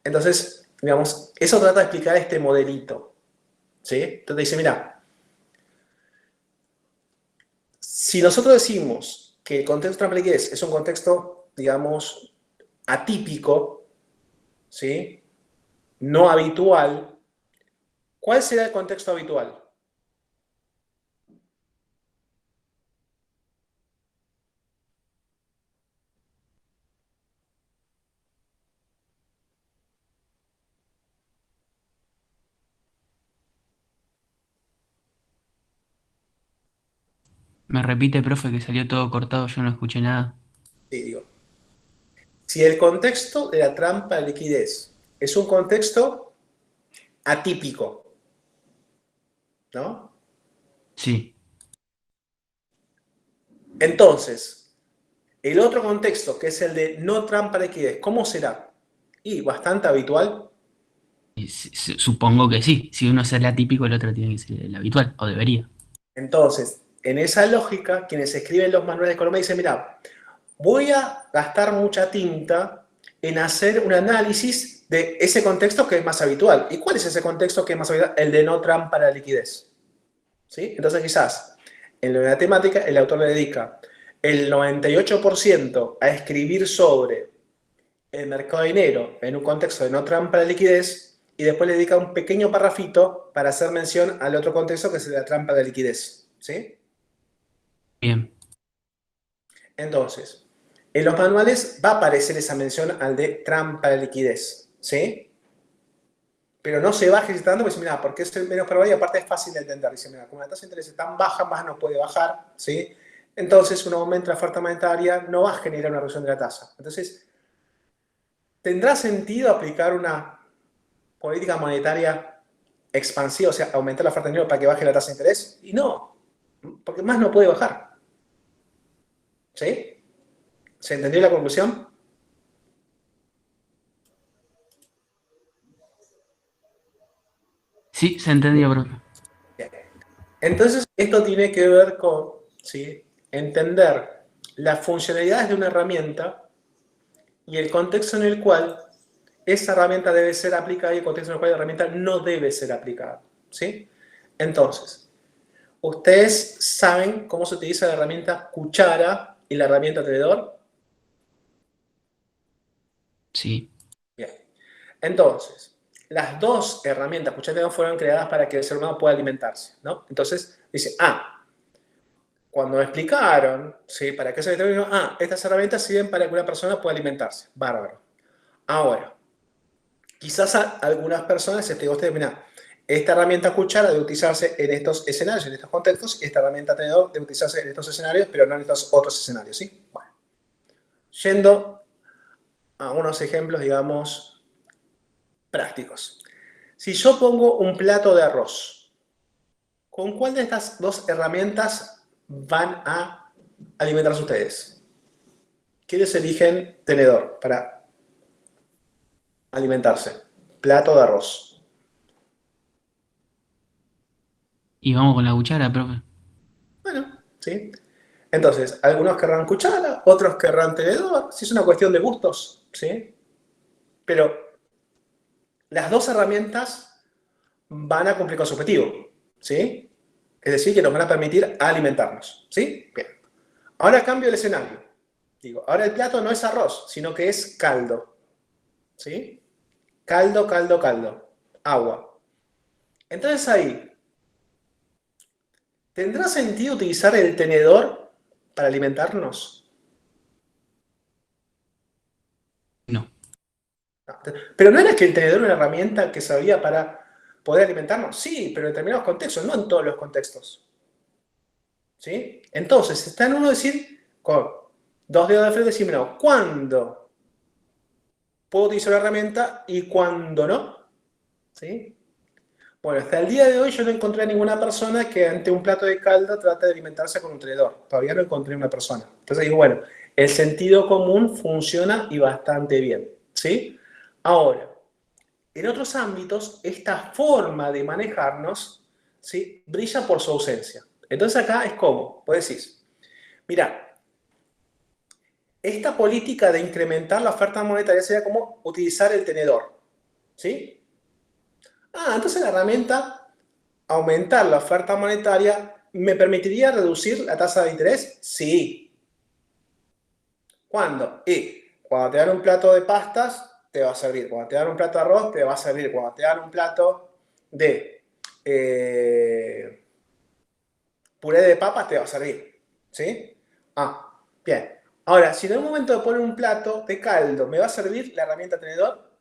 Entonces, digamos, eso trata de explicar este modelito. ¿Sí? Entonces dice, mira, si nosotros decimos que el contexto de trampa de liquidez es un contexto, digamos, atípico, ¿sí? No habitual, ¿cuál será el contexto habitual? Me repite, profe, que salió todo cortado, yo no escuché nada. Sí, digo. Si el contexto de la trampa de liquidez es un contexto atípico, ¿no? Sí. Entonces, el otro contexto, que es el de no trampa de liquidez, ¿cómo será? Y bastante habitual. Y supongo que sí. Si uno es el atípico, el otro tiene que ser el habitual, o debería. Entonces, en esa lógica, quienes escriben los manuales de economía dicen, mira, voy a gastar mucha tinta en hacer un análisis de ese contexto que es más habitual. ¿Y cuál es ese contexto que es más habitual? El de no trampa de liquidez. ¿Sí? Entonces, quizás en la temática el autor le dedica el 98% a escribir sobre el mercado de dinero en un contexto de no trampa de liquidez y después le dedica un pequeño parrafito para hacer mención al otro contexto que es la trampa de liquidez. ¿Sí? Bien. Entonces, en los manuales va a aparecer esa mención al de trampa de liquidez. ¿Sí? Pero no se baje tanto, pues mira, porque es el menos probable y aparte es fácil de entender. Dice, mira, como la tasa de interés es tan baja, más no puede bajar, ¿sí? Entonces, un aumento de la oferta monetaria no va a generar una reducción de la tasa. Entonces, ¿tendrá sentido aplicar una política monetaria expansiva, o sea, aumentar la oferta de dinero para que baje la tasa de interés? Y no, porque más no puede bajar. ¿Sí? ¿Se entendió la conclusión? Sí, se entendió, profe. Bien. Entonces, esto tiene que ver con, ¿sí?, entender las funcionalidades de una herramienta y el contexto en el cual esa herramienta debe ser aplicada y el contexto en el cual la herramienta no debe ser aplicada. ¿Sí? Entonces, ¿ustedes saben cómo se utiliza la herramienta cuchara y la herramienta tenedor? Sí. Bien. Entonces, las dos herramientas, escuchate, no fueron creadas para que el ser humano pueda alimentarse, ¿no? Entonces, dice, cuando me explicaron, ¿sí? ¿Para qué se determinó? Estas herramientas sirven para que una persona pueda alimentarse. Bárbaro. Ahora, quizás algunas personas se usted, mira, esta herramienta cuchara debe utilizarse en estos escenarios, en estos contextos, y esta herramienta tenedor debe utilizarse en estos escenarios, pero no en estos otros escenarios, ¿sí? Bueno, yendo a unos ejemplos, digamos, prácticos. Si yo pongo un plato de arroz, ¿con cuál de estas dos herramientas van a alimentarse ustedes? ¿Quiénes eligen tenedor para alimentarse? Plato de arroz. Y vamos con la cuchara, profe. Bueno, ¿sí? Entonces, algunos querrán cuchara, otros querrán tenedor. Sí, es una cuestión de gustos, ¿sí? Pero las dos herramientas van a cumplir con su objetivo, ¿sí? Es decir, que nos van a permitir alimentarnos, ¿sí? Bien. Ahora cambio el escenario. Digo, ahora el plato no es arroz, sino que es caldo, ¿sí? Caldo, caldo, caldo. Agua. Entonces ahí, ¿tendrá sentido utilizar el tenedor para alimentarnos? No. Pero no era que el tenedor era una herramienta que servía para poder alimentarnos. Sí, pero en determinados contextos, no en todos los contextos. ¿Sí? Entonces, está en uno decir, con dos dedos de frente, decir, no, ¿cuándo puedo utilizar la herramienta y cuándo no? ¿Sí? Bueno, hasta el día de hoy yo no encontré a ninguna persona que ante un plato de caldo trate de alimentarse con un tenedor. Todavía no encontré una persona. Entonces digo, bueno, el sentido común funciona y bastante bien. ¿Sí? Ahora, en otros ámbitos, esta forma de manejarnos, ¿sí? Brilla por su ausencia. Entonces acá es como, vos decís, mira, esta política de incrementar la oferta monetaria sería como utilizar el tenedor. ¿Sí? Entonces la herramienta aumentar la oferta monetaria me permitiría reducir la tasa de interés. Sí. ¿Cuándo? Cuando te dan un plato de pastas, te va a servir. Cuando te dan un plato de arroz, te va a servir. Cuando te dan un plato de puré de papas, te va a servir. ¿Sí? Bien. Ahora, si en un momento de poner un plato de caldo, ¿me va a servir la herramienta tenedor?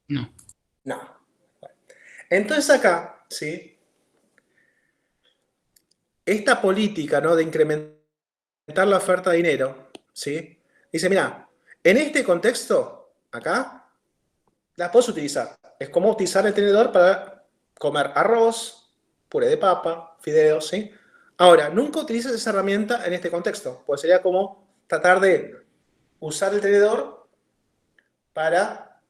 No. No. Entonces acá, ¿sí? Esta política, ¿no? De incrementar la oferta de dinero, ¿sí? Dice, mira, en este contexto, acá, la puedes utilizar. Es como utilizar el tenedor para comer arroz, puré de papa, fideos, ¿sí? Ahora, nunca utilices esa herramienta en este contexto, pues sería como tratar de usar el tenedor para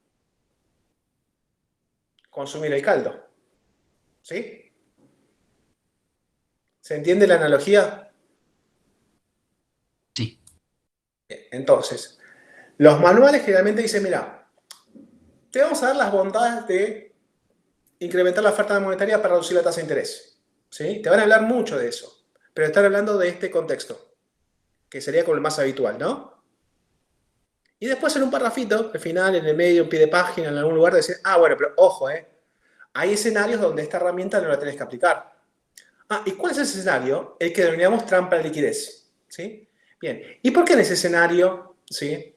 consumir el caldo, ¿sí? ¿Se entiende la analogía? Sí. Bien, entonces, los manuales generalmente dicen, mira, te vamos a dar las bondades de incrementar la oferta monetaria para reducir la tasa de interés. ¿Sí? Te van a hablar mucho de eso, pero están hablando de este contexto, que sería como el más habitual, ¿no? Y después en un parrafito, al final, en el medio, en pie de página, en algún lugar, decir, bueno, pero ojo, hay escenarios donde esta herramienta no la tenés que aplicar. ¿Y cuál es el escenario? El que denominamos trampa de liquidez. ¿Sí? Bien, ¿y por qué en ese escenario, ¿sí?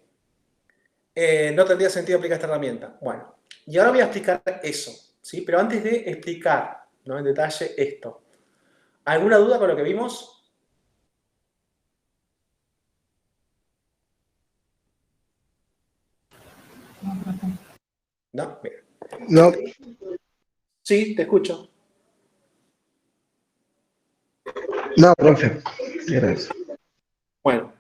No tendría sentido aplicar esta herramienta? Bueno, y ahora voy a explicar eso, ¿sí? Pero antes de explicar, ¿no? En detalle esto, ¿alguna duda con lo que vimos? ¿No? Bien. No, Sí, te escucho. no, profe. Gracias. Bueno,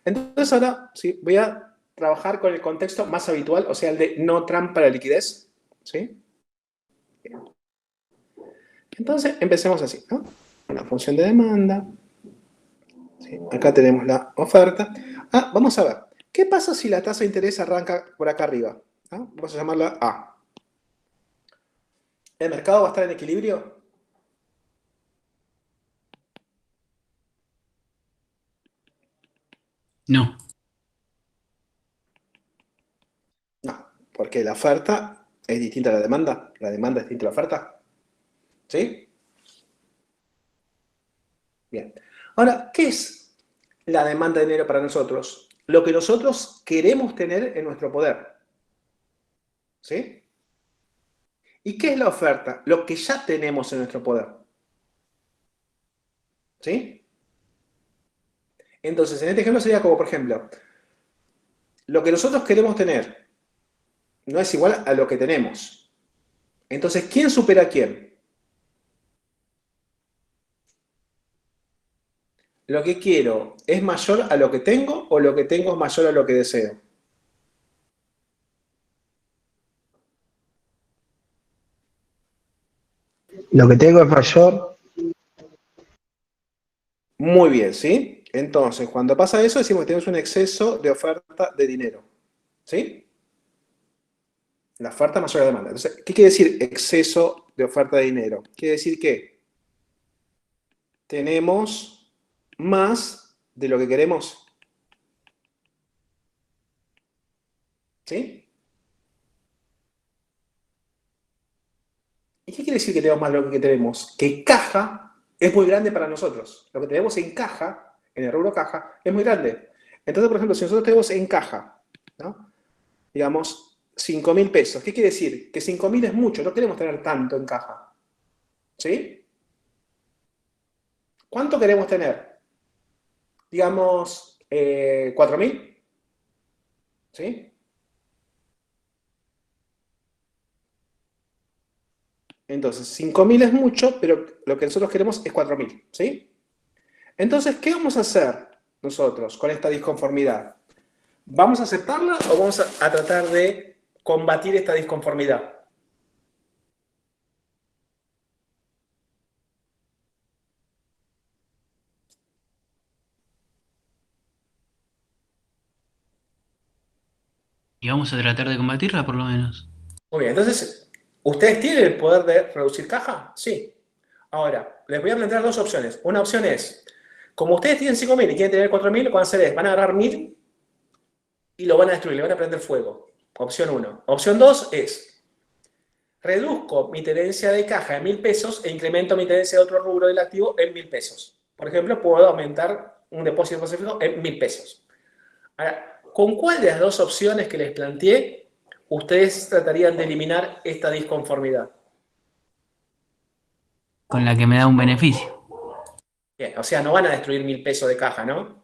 entonces ahora sí, voy a trabajar con el contexto más habitual, o sea, el de no trampa de liquidez. ¿Sí? Bien. Entonces, empecemos así, ¿no? Una función de demanda. ¿Sí? Acá tenemos la oferta. Vamos a ver. ¿Qué pasa si la tasa de interés arranca por acá arriba? Vamos a llamarla A. ¿El mercado va a estar en equilibrio? No. Porque la oferta es distinta a la demanda es distinta a la oferta. ¿Sí? Bien. Ahora, ¿qué es la demanda de dinero para nosotros? Lo que nosotros queremos tener en nuestro poder. ¿Sí? ¿Y qué es la oferta? Lo que ya tenemos en nuestro poder. ¿Sí? Entonces, en este ejemplo sería como, por ejemplo, lo que nosotros queremos tener no es igual a lo que tenemos. Entonces, ¿quién supera a quién? ¿Lo que quiero es mayor a lo que tengo o lo que tengo es mayor a lo que deseo? Lo que tengo es mayor. Muy bien, ¿sí? Entonces, cuando pasa eso, decimos que tenemos un exceso de oferta de dinero. ¿Sí? La oferta mayor a la demanda. Entonces, ¿qué quiere decir exceso de oferta de dinero? Quiere decir que tenemos más de lo que queremos. ¿Sí? ¿Y qué quiere decir que tenemos más de lo que tenemos? Que caja es muy grande para nosotros. Lo que tenemos en caja, en el rubro caja, es muy grande. Entonces, por ejemplo, si nosotros tenemos en caja, ¿no? Digamos, 5.000 pesos. ¿Qué quiere decir? Que 5.000 es mucho, no queremos tener tanto en caja. ¿Sí? ¿Cuánto queremos tener? Digamos, 4.000. ¿Sí? Entonces, 5.000 es mucho, pero lo que nosotros queremos es 4.000. ¿Sí? Entonces, ¿qué vamos a hacer nosotros con esta disconformidad? ¿Vamos a aceptarla o vamos a tratar de combatir esta disconformidad? Y vamos a tratar de combatirla por lo menos. Muy bien, entonces, ¿ustedes tienen el poder de reducir caja? Sí. Ahora, les voy a plantear dos opciones. Una opción es, como ustedes tienen 5.000 y quieren tener 4.000, lo que van a hacer es, van a agarrar 1.000 y lo van a destruir, le van a prender fuego. Opción 1. Opción 2 es, reduzco mi tenencia de caja en 1.000 pesos e incremento mi tenencia de otro rubro del activo en 1.000 pesos. Por ejemplo, puedo aumentar un depósito fijo en 1.000 pesos. Ahora, ¿con cuál de las dos opciones que les planteé ustedes tratarían de eliminar esta disconformidad? Con la que me da un beneficio. Bien, o sea, no van a destruir 1.000 pesos de caja, ¿no?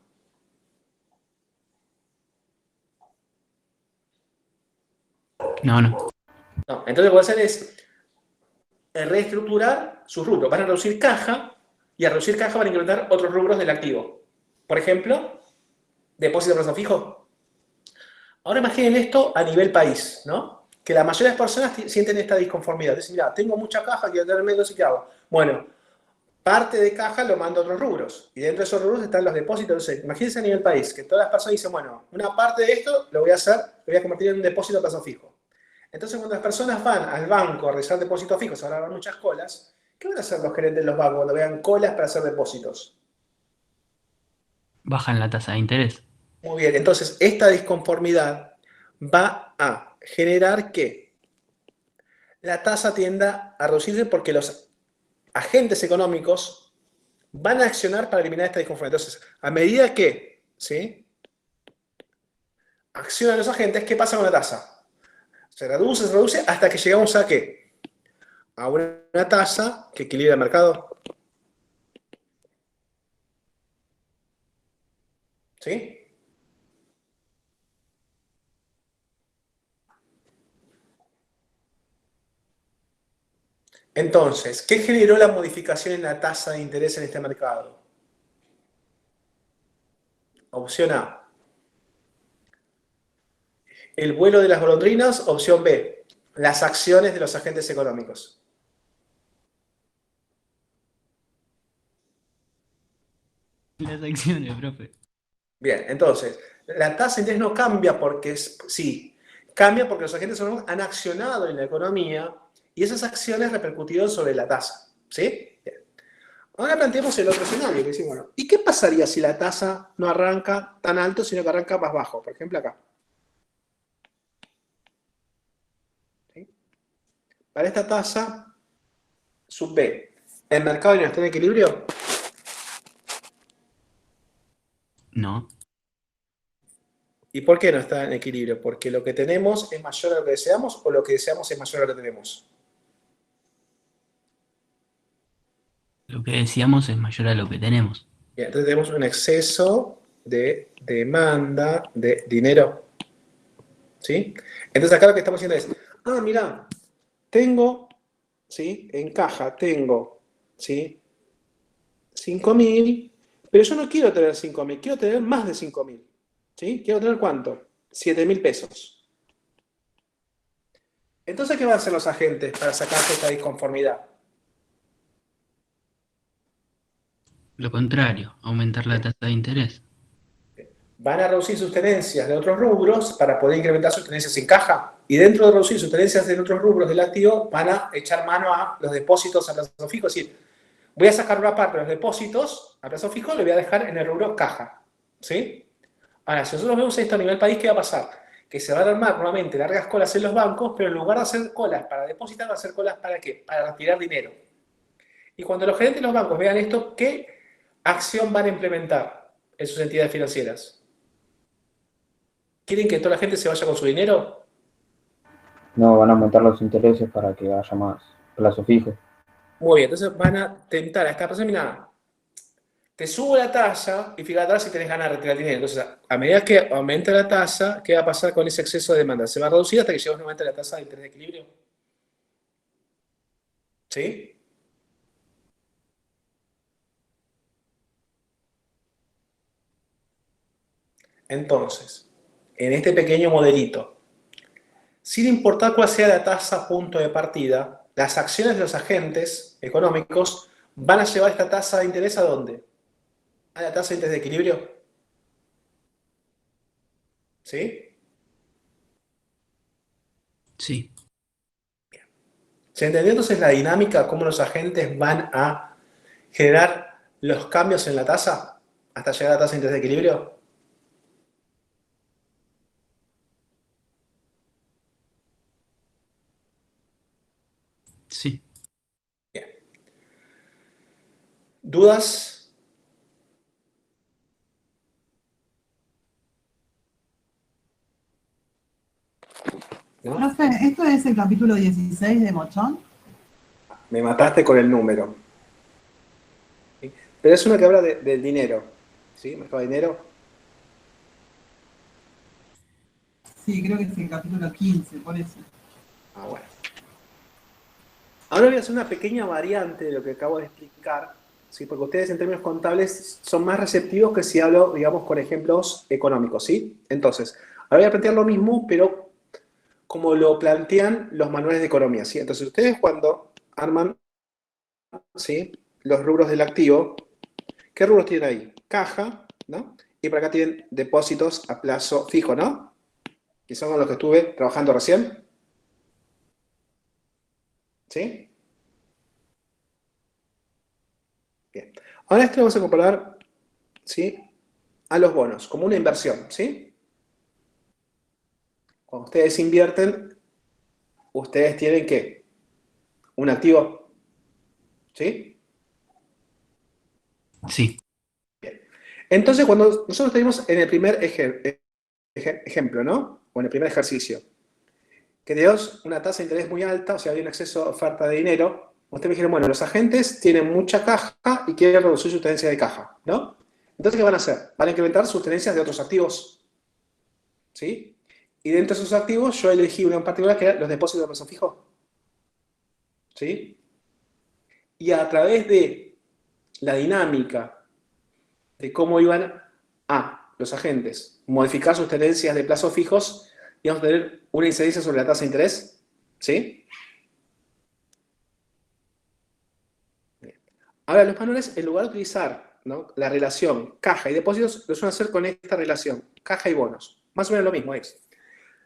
No, no. No, entonces lo que voy a hacer es reestructurar sus rubros. Van a reducir caja y a reducir caja van a incrementar otros rubros del activo. Por ejemplo, depósito de plazo fijo. Ahora imaginen esto a nivel país, ¿no? Que la mayoría de las personas sienten esta disconformidad. Dicen, mira, tengo mucha caja, quiero tener menos, ¿y qué hago? Bueno, parte de caja lo mando a otros rubros. Y dentro de esos rubros están los depósitos. Entonces, imagínense a nivel país, que todas las personas dicen, bueno, una parte de esto lo voy a hacer, lo voy a convertir en un depósito a plazo fijo. Entonces, cuando las personas van al banco a realizar depósitos fijos, ahora habrá muchas colas, ¿qué van a hacer los gerentes de los bancos cuando vean colas para hacer depósitos? Bajan la tasa de interés. Muy bien, entonces esta disconformidad va a generar que la tasa tienda a reducirse porque los agentes económicos van a accionar para eliminar esta disconformidad. Entonces, a medida que, ¿sí?, accionan los agentes, ¿qué pasa con la tasa? Se reduce hasta que llegamos a ¿qué? A una tasa que equilibra el mercado. ¿Sí? Entonces, ¿qué generó la modificación en la tasa de interés en este mercado? Opción A, el vuelo de las golondrinas. Opción B, las acciones de los agentes económicos. Las acciones, profe. Bien, entonces, la tasa de interés no cambia porque sí, cambia porque los agentes económicos han accionado en la economía y esas acciones repercutieron sobre la tasa. ¿Sí? Bien. Ahora planteemos el otro escenario, que decimos, bueno, ¿y qué pasaría si la tasa no arranca tan alto, sino que arranca más bajo? Por ejemplo, acá. para esta tasa sub B, ¿el mercado no está en equilibrio? No. ¿Y por qué no está en equilibrio? ¿Porque lo que tenemos es mayor a lo que deseamos o lo que deseamos es mayor a lo que tenemos? Lo que decíamos es mayor a lo que tenemos. Bien, entonces tenemos un exceso de demanda de dinero. ¿Sí? Entonces acá lo que estamos haciendo es, mira, tengo, ¿sí? En caja tengo, ¿sí? 5.000, pero yo no quiero tener 5.000, quiero tener más de 5.000. ¿Sí? ¿Quiero tener cuánto? 7.000 pesos. Entonces, ¿qué van a hacer los agentes para sacarse esta disconformidad? Lo contrario, aumentar la tasa de interés. Van a reducir sus tenencias de otros rubros para poder incrementar sus tenencias en caja. Y dentro de reducir sus tenencias en otros rubros del activo, van a echar mano a los depósitos a plazo fijo. Es decir, voy a sacar una parte de los depósitos a plazo fijo y lo voy a dejar en el rubro caja. ¿Sí? Ahora, si nosotros vemos esto a nivel país, ¿qué va a pasar? Que se van a armar nuevamente largas colas en los bancos, pero en lugar de hacer colas para depositar, va a hacer colas ¿para qué? Para retirar dinero. Y cuando los gerentes de los bancos vean esto, ¿qué acción van a implementar en sus entidades financieras? ¿Quieren que toda la gente se vaya con su dinero? No, van a aumentar los intereses para que haya más plazo fijo. Muy bien, entonces van a tentar a esta persona, mira, te subo la tasa y fíjate atrás si tenés ganas de retirar dinero. Entonces, a medida que aumenta la tasa, ¿qué va a pasar con ese exceso de demanda? Se va a reducir hasta que lleguemos nuevamente a la tasa de interés de equilibrio. ¿Sí? Entonces, en este pequeño modelito, sin importar cuál sea la tasa punto de partida, las acciones de los agentes económicos van a llevar esta tasa de interés ¿a dónde? A la tasa de interés de equilibrio. ¿Sí? Sí. ¿Se entendió entonces la dinámica, cómo los agentes van a generar los cambios en la tasa hasta llegar a la tasa de interés de equilibrio? Sí. Bien. ¿Dudas? ¿No? Profe, ¿esto es el capítulo 16 de Mochón? Me mataste con el número. ¿Sí? Pero es uno que habla del dinero. ¿Sí? ¿Mercado de dinero? Sí, creo que es el capítulo 15, por eso. Ah, bueno. Ahora voy a hacer una pequeña variante de lo que acabo de explicar, ¿sí? Porque ustedes en términos contables son más receptivos que si hablo, digamos, con ejemplos económicos, ¿sí? Entonces, ahora voy a plantear lo mismo, pero como lo plantean los manuales de economía, ¿sí? Entonces, ustedes cuando arman, ¿sí?, los rubros del activo, ¿qué rubros tienen ahí? Caja, ¿no? Y por acá tienen depósitos a plazo fijo, ¿no? Que son con los que estuve trabajando recién. ¿Sí? Bien. Ahora esto lo vamos a comparar, ¿sí?, a los bonos, como una inversión, ¿sí? Cuando ustedes invierten, ustedes tienen ¿qué? Un activo, ¿sí? Sí. Bien. Entonces, cuando nosotros tenemos en el primer ejemplo, ¿no? O en el primer ejercicio, que tenemos una tasa de interés muy alta, o sea, hay un exceso de oferta de dinero, ustedes me dijeron, bueno, los agentes tienen mucha caja y quieren reducir su tenencia de caja, ¿no? Entonces, ¿qué van a hacer? Van a incrementar sus tenencias de otros activos, ¿sí? Y dentro de esos activos, yo elegí uno en particular que eran los depósitos de plazo fijo, ¿sí? Y a través de la dinámica de cómo iban a los agentes modificar sus tenencias de plazos fijos, íbamos a tener una incidencia sobre la tasa de interés, ¿sí? Bien. Ahora, los manuales, en lugar de utilizar, ¿no?, la relación caja y depósitos, lo suelen hacer con esta relación, caja y bonos. Más o menos lo mismo es.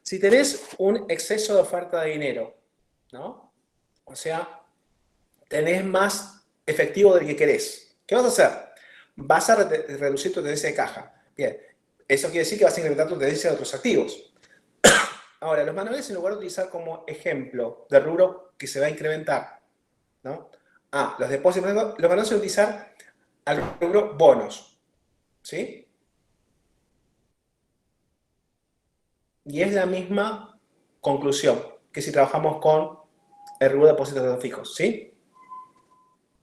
Si tenés un exceso de oferta de dinero, ¿no? O sea, tenés más efectivo del que querés. ¿Qué vas a hacer? Vas a reducir tu tenencia de caja. Bien, eso quiere decir que vas a incrementar tu tenencia de otros activos. Ahora, los manuales, en lugar de utilizar como ejemplo de rubro que se va a incrementar, ¿no? Los depósitos los van a utilizar al rubro bonos, ¿sí? Y es la misma conclusión que si trabajamos con el rubro de depósitos fijos, ¿sí?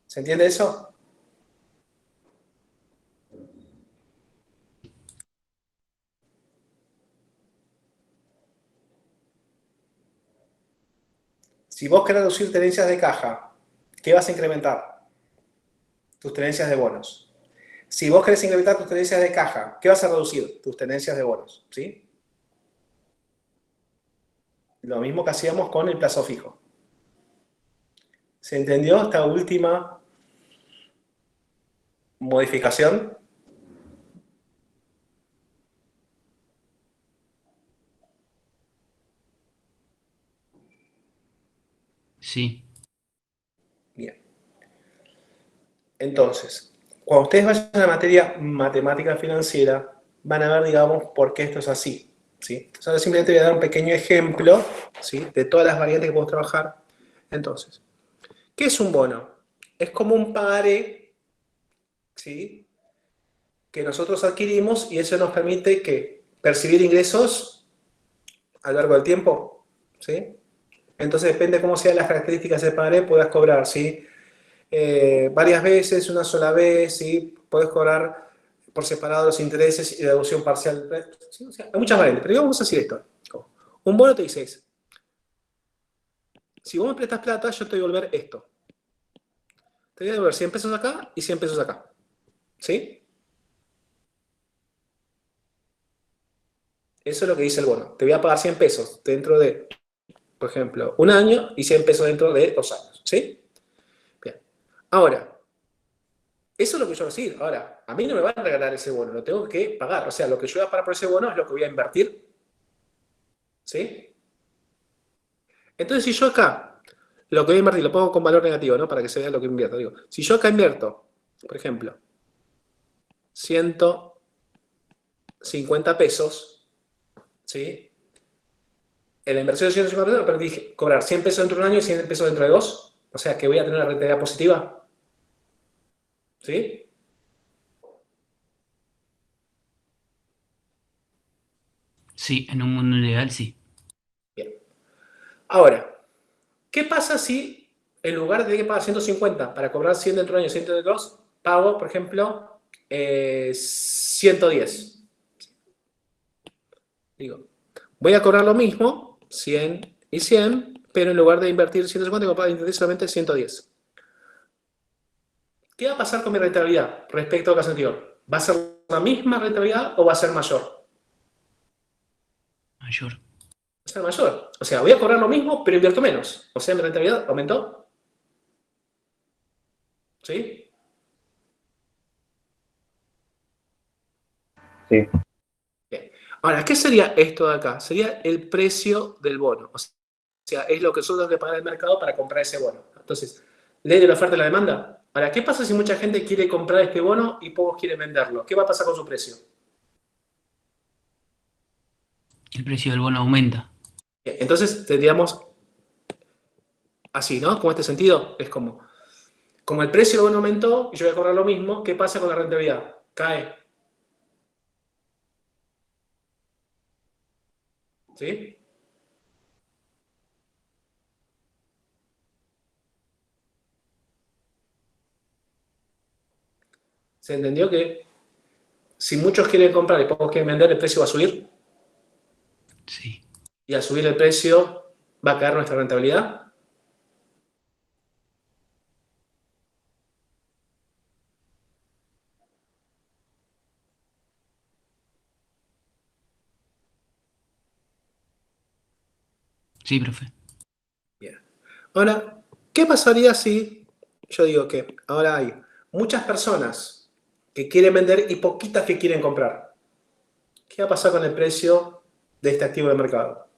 ¿Se entiende eso? Si vos querés reducir tenencias de caja, ¿qué vas a incrementar? Tus tenencias de bonos. Si vos querés incrementar tus tenencias de caja, ¿qué vas a reducir? Tus tenencias de bonos, ¿sí? Lo mismo que hacíamos con el plazo fijo. ¿Se entendió esta última modificación? Sí. Bien. Entonces, cuando ustedes vayan a la materia matemática financiera, van a ver, digamos, por qué esto es así, ¿sí? Entonces, ahora simplemente voy a dar un pequeño ejemplo, ¿sí? De todas las variantes que podemos trabajar. Entonces, ¿qué es un bono? Es como un pagaré, ¿sí? Que nosotros adquirimos y eso nos permite que percibir ingresos a lo largo del tiempo, ¿sí? Entonces, depende de cómo sean las características del pagaré, puedas cobrar, ¿sí? Varias veces, una sola vez, ¿sí? Puedes cobrar por separado los intereses y la deducción parcial. ¿Sí? O sea, hay muchas variantes, pero vamos a decir esto. Un bono te dice, si vos me prestas plata, yo te voy a devolver esto. Te voy a devolver 100 pesos acá y 100 pesos acá. ¿Sí? Eso es lo que dice el bono. Te voy a pagar 100 pesos dentro de, por ejemplo, un año y 100 pesos dentro de 2 años. ¿Sí? Bien. Ahora, eso es lo que yo voy a decir. Ahora, a mí no me van a regalar ese bono, lo tengo que pagar. O sea, lo que yo voy a pagar por ese bono es lo que voy a invertir. ¿Sí? Entonces, si yo acá, lo que voy a invertir, lo pongo con valor negativo, ¿no? Para que se vea lo que invierto. Digo, si yo acá invierto, por ejemplo, 150 pesos, ¿sí? En la inversión de 150 pesos me permití cobrar 100 pesos dentro de un año y 100 pesos dentro de 2. O sea, que voy a tener una rentabilidad positiva. ¿Sí? Sí, en un mundo ideal sí. Bien. Ahora, ¿qué pasa si en lugar de tener que pagar 150 para cobrar 100 dentro de un año y 100 dentro de 2, pago, por ejemplo, 110? Digo, voy a cobrar lo mismo, 100 y 100, pero en lugar de invertir 150, voy a invertir solamente 110. ¿Qué va a pasar con mi rentabilidad respecto al caso anterior? ¿Va a ser la misma rentabilidad o va a ser mayor? Mayor. Va a ser mayor. O sea, voy a cobrar lo mismo, pero invierto menos. O sea, mi rentabilidad aumentó. ¿Sí? Sí. Bien. Ahora, ¿qué sería esto de acá? Sería el precio del bono. O sea, es lo que nosotros tenemos que pagar al mercado para comprar ese bono. Entonces, ley de la oferta y la demanda. Ahora, ¿qué pasa si mucha gente quiere comprar este bono y pocos quieren venderlo? ¿Qué va a pasar con su precio? El precio del bono aumenta. Bien, entonces, tendríamos así, ¿no? Como este sentido, es como el precio del bono aumentó y yo voy a cobrar lo mismo, ¿qué pasa con la rentabilidad? Cae. ¿Sí? ¿Se entendió que si muchos quieren comprar y pocos quieren vender, el precio va a subir? Sí. Y al subir el precio, ¿va a caer nuestra rentabilidad? Sí, profe. Bien. Ahora, ¿qué pasaría si yo digo que ahora hay muchas personas que quieren vender y poquitas que quieren comprar? ¿Qué va a pasar con el precio de este activo de mercado?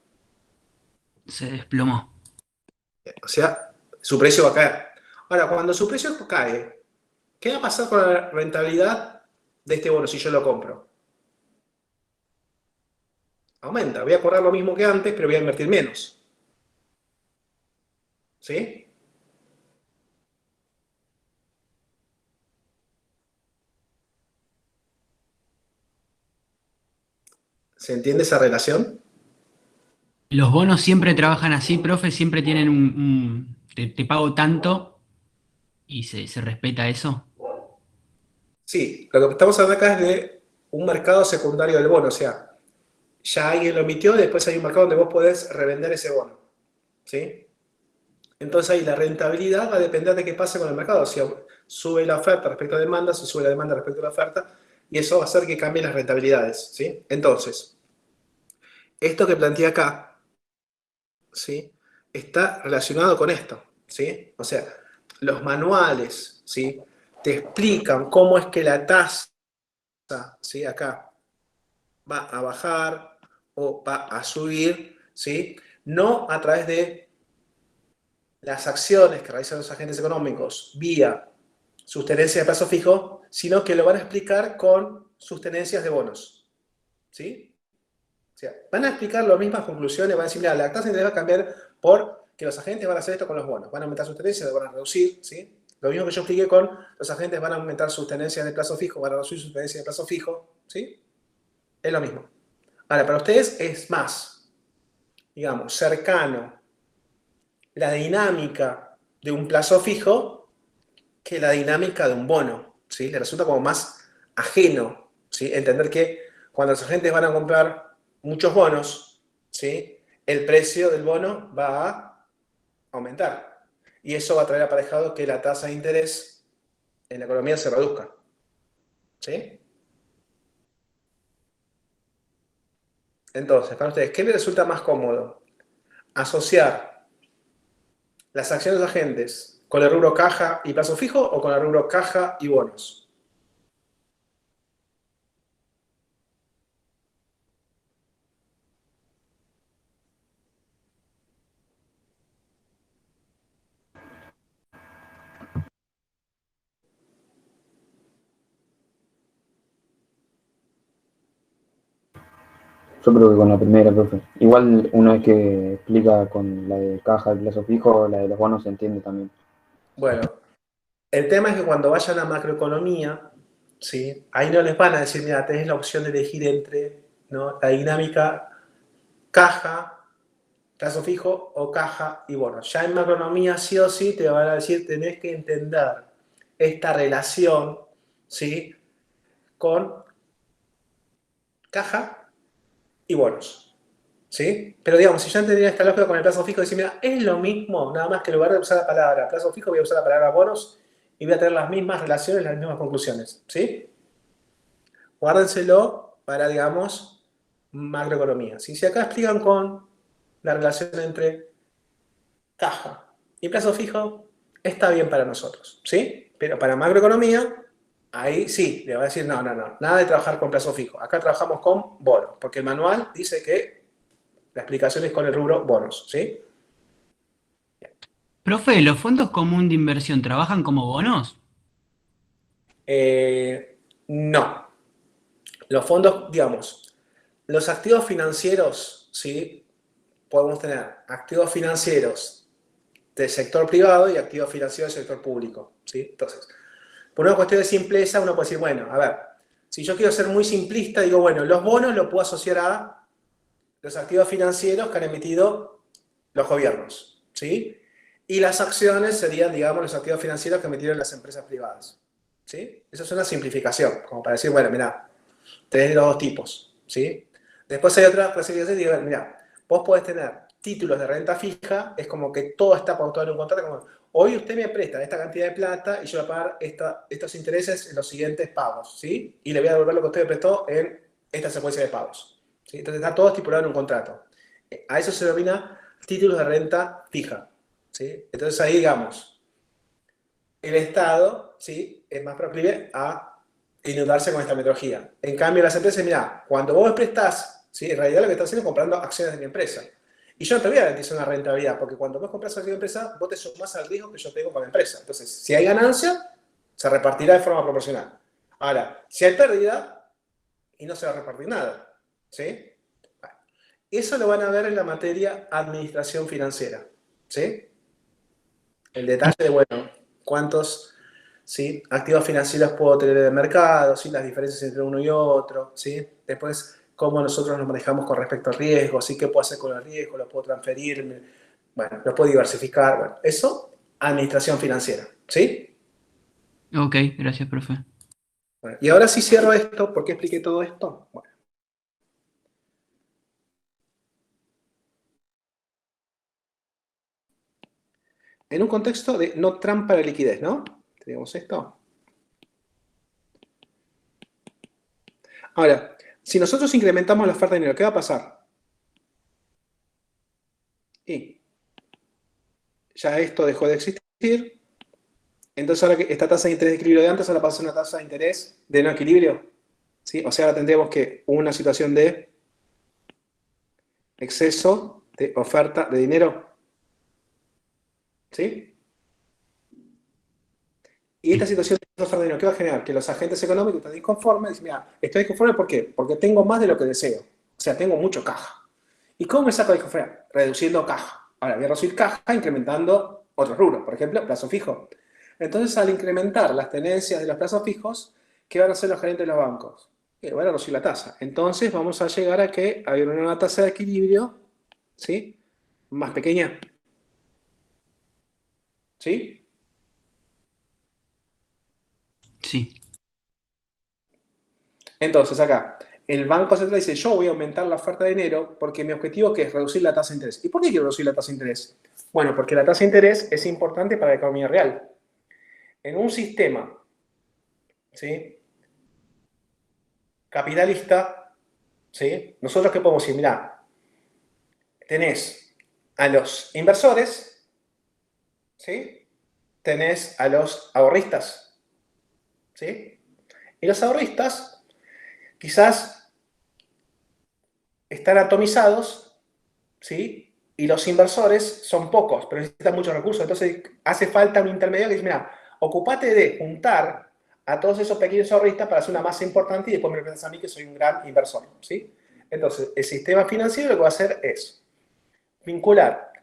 Se desplomó. O sea, su precio va a caer. Ahora, cuando su precio cae, ¿qué va a pasar con la rentabilidad de este bono si yo lo compro? Aumenta. Voy a cobrar lo mismo que antes, pero voy a invertir menos. ¿Sí? ¿Se entiende esa relación? Los bonos siempre trabajan así, profe, siempre tienen te pago tanto y se respeta eso. Sí, lo que estamos hablando acá es de un mercado secundario del bono, o sea, ya alguien lo emitió, después hay un mercado donde vos podés revender ese bono, ¿sí? Entonces ahí la rentabilidad va a depender de qué pase con el mercado, si sube la oferta respecto a la demanda, si sube la demanda respecto a la oferta, y eso va a hacer que cambien las rentabilidades, ¿sí? Entonces, esto que planteé acá, ¿sí? Está relacionado con esto, ¿sí? O sea, los manuales, ¿sí? Te explican cómo es que la tasa, ¿sí? Acá va a bajar o va a subir, ¿sí? No a través de las acciones que realizan los agentes económicos vía sus tenencias de plazo fijo, sino que lo van a explicar con sus tenencias de bonos, ¿sí? O sea, van a explicar las mismas conclusiones, van a decir, mira, la tasa de interés va a cambiar por que los agentes van a hacer esto con los bonos, van a aumentar sus tenencias, van a reducir, ¿sí? Lo mismo que yo expliqué con los agentes van a aumentar sus tenencias de plazo fijo, van a reducir sus tenencias de plazo fijo, ¿sí? Es lo mismo. Ahora, para ustedes es más, digamos, cercano la dinámica de un plazo fijo que la dinámica de un bono, ¿sí? Le resulta como más ajeno, ¿sí? Entender que cuando los agentes van a comprar muchos bonos, ¿sí? El precio del bono va a aumentar. Y eso va a traer aparejado que la tasa de interés en la economía se reduzca, ¿sí? Entonces, para ustedes, ¿qué les resulta más cómodo? ¿Asociar las acciones de agentes con el rubro caja y plazo fijo o con el rubro caja y bonos? Yo creo que con la primera, profe. Igual una vez que explica con la de caja de plazo fijo, la de los bonos se entiende también. Bueno, el tema es que cuando vayan a macroeconomía, ¿sí? Ahí no les van a decir, mira, tenés la opción de elegir entre, ¿no?, la dinámica caja, plazo fijo o caja y bonos. Ya en macroeconomía sí o sí te van a decir, tenés que entender esta relación, ¿sí?, con caja y bonos, ¿sí? Pero digamos, si yo entendía esta lógica con el plazo fijo, decir, mira, es lo mismo, nada más que en lugar de usar la palabra plazo fijo, voy a usar la palabra bonos y voy a tener las mismas relaciones, las mismas conclusiones, ¿sí? Guárdenselo para, digamos, macroeconomía. Si acá explican con la relación entre caja y plazo fijo, está bien para nosotros, ¿sí? Pero para macroeconomía, ahí sí, le va a decir, no, no, no, nada de trabajar con plazo fijo. Acá trabajamos con bonos, porque el manual dice que la explicación es con el rubro bonos, ¿sí? Profe, ¿los fondos común de inversión trabajan como bonos? No. Los fondos, digamos, los activos financieros, ¿sí? Podemos tener activos financieros del sector privado y activos financieros del sector público, ¿sí? Entonces, por una cuestión de simpleza, uno puede decir, bueno, a ver, si yo quiero ser muy simplista, digo, bueno, los bonos los puedo asociar a los activos financieros que han emitido los gobiernos, ¿sí? Y las acciones serían, digamos, los activos financieros que emitieron las empresas privadas, ¿sí? Eso es una simplificación, como para decir, bueno, mira, tenés los dos tipos, ¿sí? Después hay otra clasificación y digo, mira, vos podés tener títulos de renta fija, es como que todo está pautado en un contrato, como hoy usted me presta esta cantidad de plata y yo voy a pagar estos intereses en los siguientes pagos, ¿sí? Y le voy a devolver lo que usted me prestó en esta secuencia de pagos, ¿sí? Entonces está todo estipulado en un contrato. A eso se denomina títulos de renta fija, ¿sí? Entonces ahí, digamos, el Estado, ¿sí?, es más proclive a inundarse con esta metodología. En cambio, las empresas, mira, cuando vos me prestás, ¿sí?, en realidad lo que estás haciendo es comprando acciones de mi empresa. Y yo no te voy a garantizar una rentabilidad, porque cuando vos compras acciones de mi empresa, vos te sumás al riesgo que yo tengo con la empresa. Entonces, si hay ganancia, se repartirá de forma proporcional. Ahora, si hay pérdida, y no se va a repartir nada, ¿sí? Bueno, eso lo van a ver en la materia administración financiera, ¿sí? el detalle de, bueno, cuántos, ¿sí?, activos financieros puedo tener en el mercado, ¿sí?, las diferencias entre uno y otro, ¿sí? Después, cómo nosotros nos manejamos con respecto al riesgo, ¿sí?, qué puedo hacer con el riesgo, lo puedo transferir, bueno, lo puedo diversificar, bueno, eso, administración financiera, ¿sí? Ok, gracias, profe. Bueno, y ahora sí cierro esto. ¿Por qué expliqué todo esto? Bueno. En un contexto de no trampa de liquidez, ¿no? Tenemos esto. Ahora, si nosotros incrementamos la oferta de dinero, ¿qué va a pasar? Y ya esto dejó de existir. Entonces ahora que esta tasa de interés de equilibrio de antes ahora pasa a una tasa de interés de no equilibrio. ¿Sí? O sea, ahora tendríamos que una situación de exceso de oferta de dinero. ¿Sí? Y esta situación de oferta de dinero, ¿qué va a generar? Que los agentes económicos están disconformes. Dicen, mira, estoy disconforme ¿por qué? Porque tengo más de lo que deseo. O sea, tengo mucho caja. ¿Y cómo me saco de disconformidad? Reduciendo caja. Ahora voy a reducir caja incrementando otros rubros. Por ejemplo, plazo fijo. Entonces, al incrementar las tenencias de los plazos fijos, ¿qué van a hacer los gerentes de los bancos? Van a reducir la tasa. Entonces, vamos a llegar a que hay una nueva tasa de equilibrio, ¿sí?, más pequeña. ¿Sí? Sí. Entonces, acá, el Banco Central dice, yo voy a aumentar la oferta de dinero porque mi objetivo que es reducir la tasa de interés. ¿Y por qué quiero reducir la tasa de interés? Bueno, porque la tasa de interés es importante para la economía real. En un sistema, ¿sí?, capitalista, ¿sí?, nosotros qué podemos decir, mirá, tenés a los inversores, ¿sí?, tenés a los ahorristas, ¿sí? Y los ahorristas quizás están atomizados, ¿sí? Y los inversores son pocos, pero necesitan muchos recursos. Entonces hace falta un intermediario que dice, mira, ocupate de juntar a todos esos pequeños ahorristas para hacer una masa importante y después me representas a mí que soy un gran inversor, ¿sí? Entonces, el sistema financiero lo que va a hacer es vincular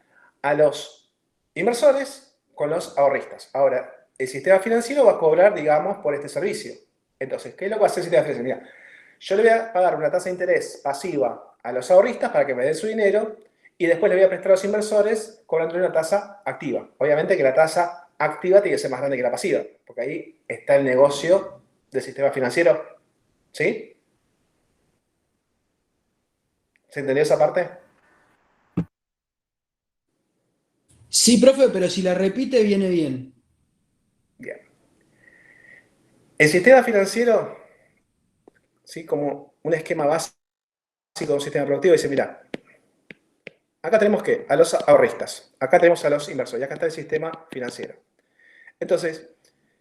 a los inversores con los ahorristas. Ahora, el sistema financiero va a cobrar, digamos, por este servicio. Entonces, ¿qué es lo que va a hacer el sistema financiero? Mira, yo le voy a pagar una tasa de interés pasiva a los ahorristas para que me den su dinero y después le voy a prestar a los inversores cobrando una tasa activa. Obviamente que la tasa activa tiene que ser más grande que la pasiva, porque ahí está el negocio del sistema financiero. ¿Sí? ¿Se entendió esa parte? Sí, profe, pero si la repite viene bien. Bien. El sistema financiero, ¿sí?, como un esquema básico de un sistema productivo, dice, mira, acá tenemos ¿qué? A los ahorristas, acá tenemos a los inversores y acá está el sistema financiero. Entonces,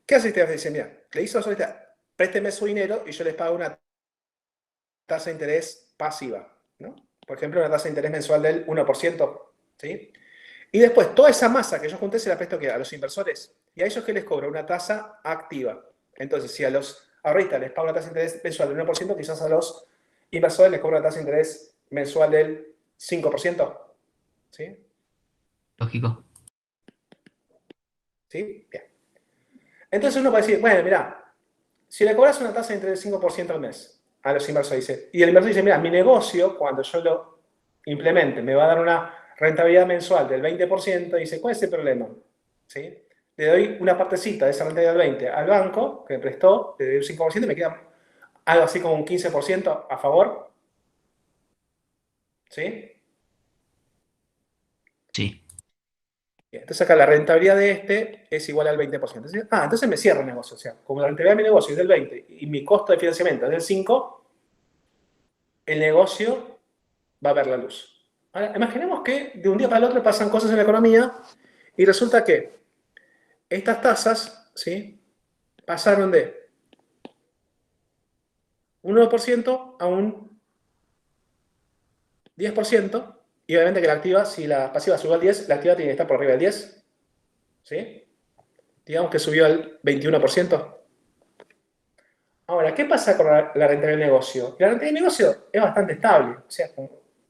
¿qué hace el sistema financiero? Mira, le dice a los ahorristas, présteme su dinero y yo les pago una tasa de interés pasiva, ¿no? Por ejemplo, una tasa de interés mensual del 1%, ¿sí? Y después, toda esa masa que yo junté se la presto a los inversores. Y a ellos que les cobro una tasa activa. Entonces, si a los ahorristas les pago una tasa de interés mensual del 1%, quizás a los inversores les cobro una tasa de interés mensual del 5%. ¿Sí? Lógico. ¿Sí? Bien. Entonces uno puede decir, bueno, mira, si le cobras una tasa de interés del 5% al mes a los inversores, dice, y el inversor dice, mira, mi negocio, cuando yo lo implemente, me va a dar una rentabilidad mensual del 20%, dice, ¿cuál es el problema? ¿Sí? Le doy una partecita de esa rentabilidad del 20% al banco, que me prestó, le doy un 5% y me queda algo así como un 15% a favor. ¿Sí? Sí. Bien, entonces acá la rentabilidad de este es igual al 20%. Entonces me cierra el negocio. O sea, como la rentabilidad de mi negocio es del 20% y mi costo de financiamiento es del 5%, el negocio va a ver la luz. Ahora, imaginemos que de un día para el otro pasan cosas en la economía y resulta que estas tasas, ¿sí?, pasaron de un 9% a un 10%, y obviamente que la activa, si la pasiva subió al 10%, la activa tiene que estar por arriba del 10%, ¿sí? Digamos que subió al 21%. Ahora, ¿qué pasa con la rentabilidad del negocio? La rentabilidad del negocio es bastante estable. O sea,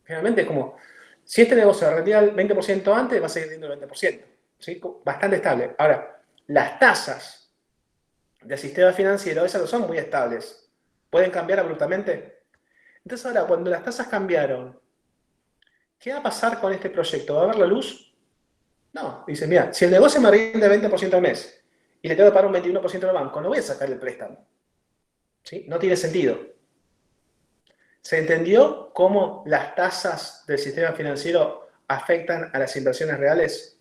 generalmente es como, si este negocio rendía el 20% antes, va a seguir teniendo el 20%. ¿sí? Bastante estable. Ahora, las tasas del sistema financiero, esas no son muy estables. ¿Pueden cambiar abruptamente? Entonces ahora, cuando las tasas cambiaron, ¿qué va a pasar con este proyecto? ¿Va a haber la luz? No. Dice, mira, si el negocio me rinde 20% al mes y le tengo que pagar un 21% al banco, no voy a sacar el préstamo. ¿Sí? No tiene sentido. ¿Se entendió cómo las tasas del sistema financiero afectan a las inversiones reales?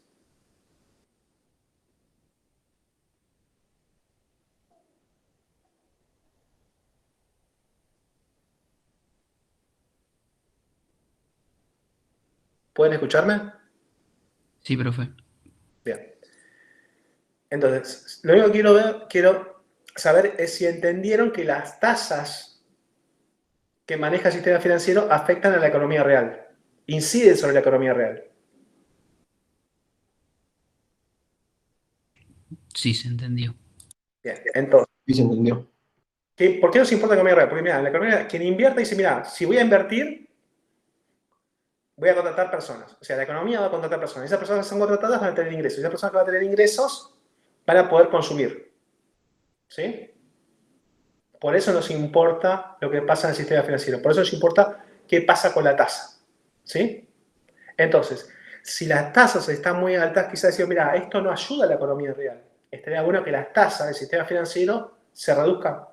¿Pueden escucharme? Sí, profe. Bien. Entonces, lo único que quiero saber es si entendieron que las tasas que maneja el sistema financiero afectan a la economía real, inciden sobre la economía real. Sí, se entendió. Bien, entonces, Sí, se entendió. ¿por qué nos importa la economía real? Porque mira, la economía real, quien invierte dice, mira, si voy a invertir, voy a contratar personas. O sea, la economía va a contratar personas. Esas personas que son contratadas van a tener ingresos. Esas personas que van a tener ingresos van a poder consumir. ¿Sí? Por eso nos importa lo que pasa en el sistema financiero. Por eso nos importa qué pasa con la tasa. ¿Sí? Entonces, si las tasas están muy altas, quizás decir, mira, esto no ayuda a la economía real. Estaría bueno que las tasas del sistema financiero se reduzcan.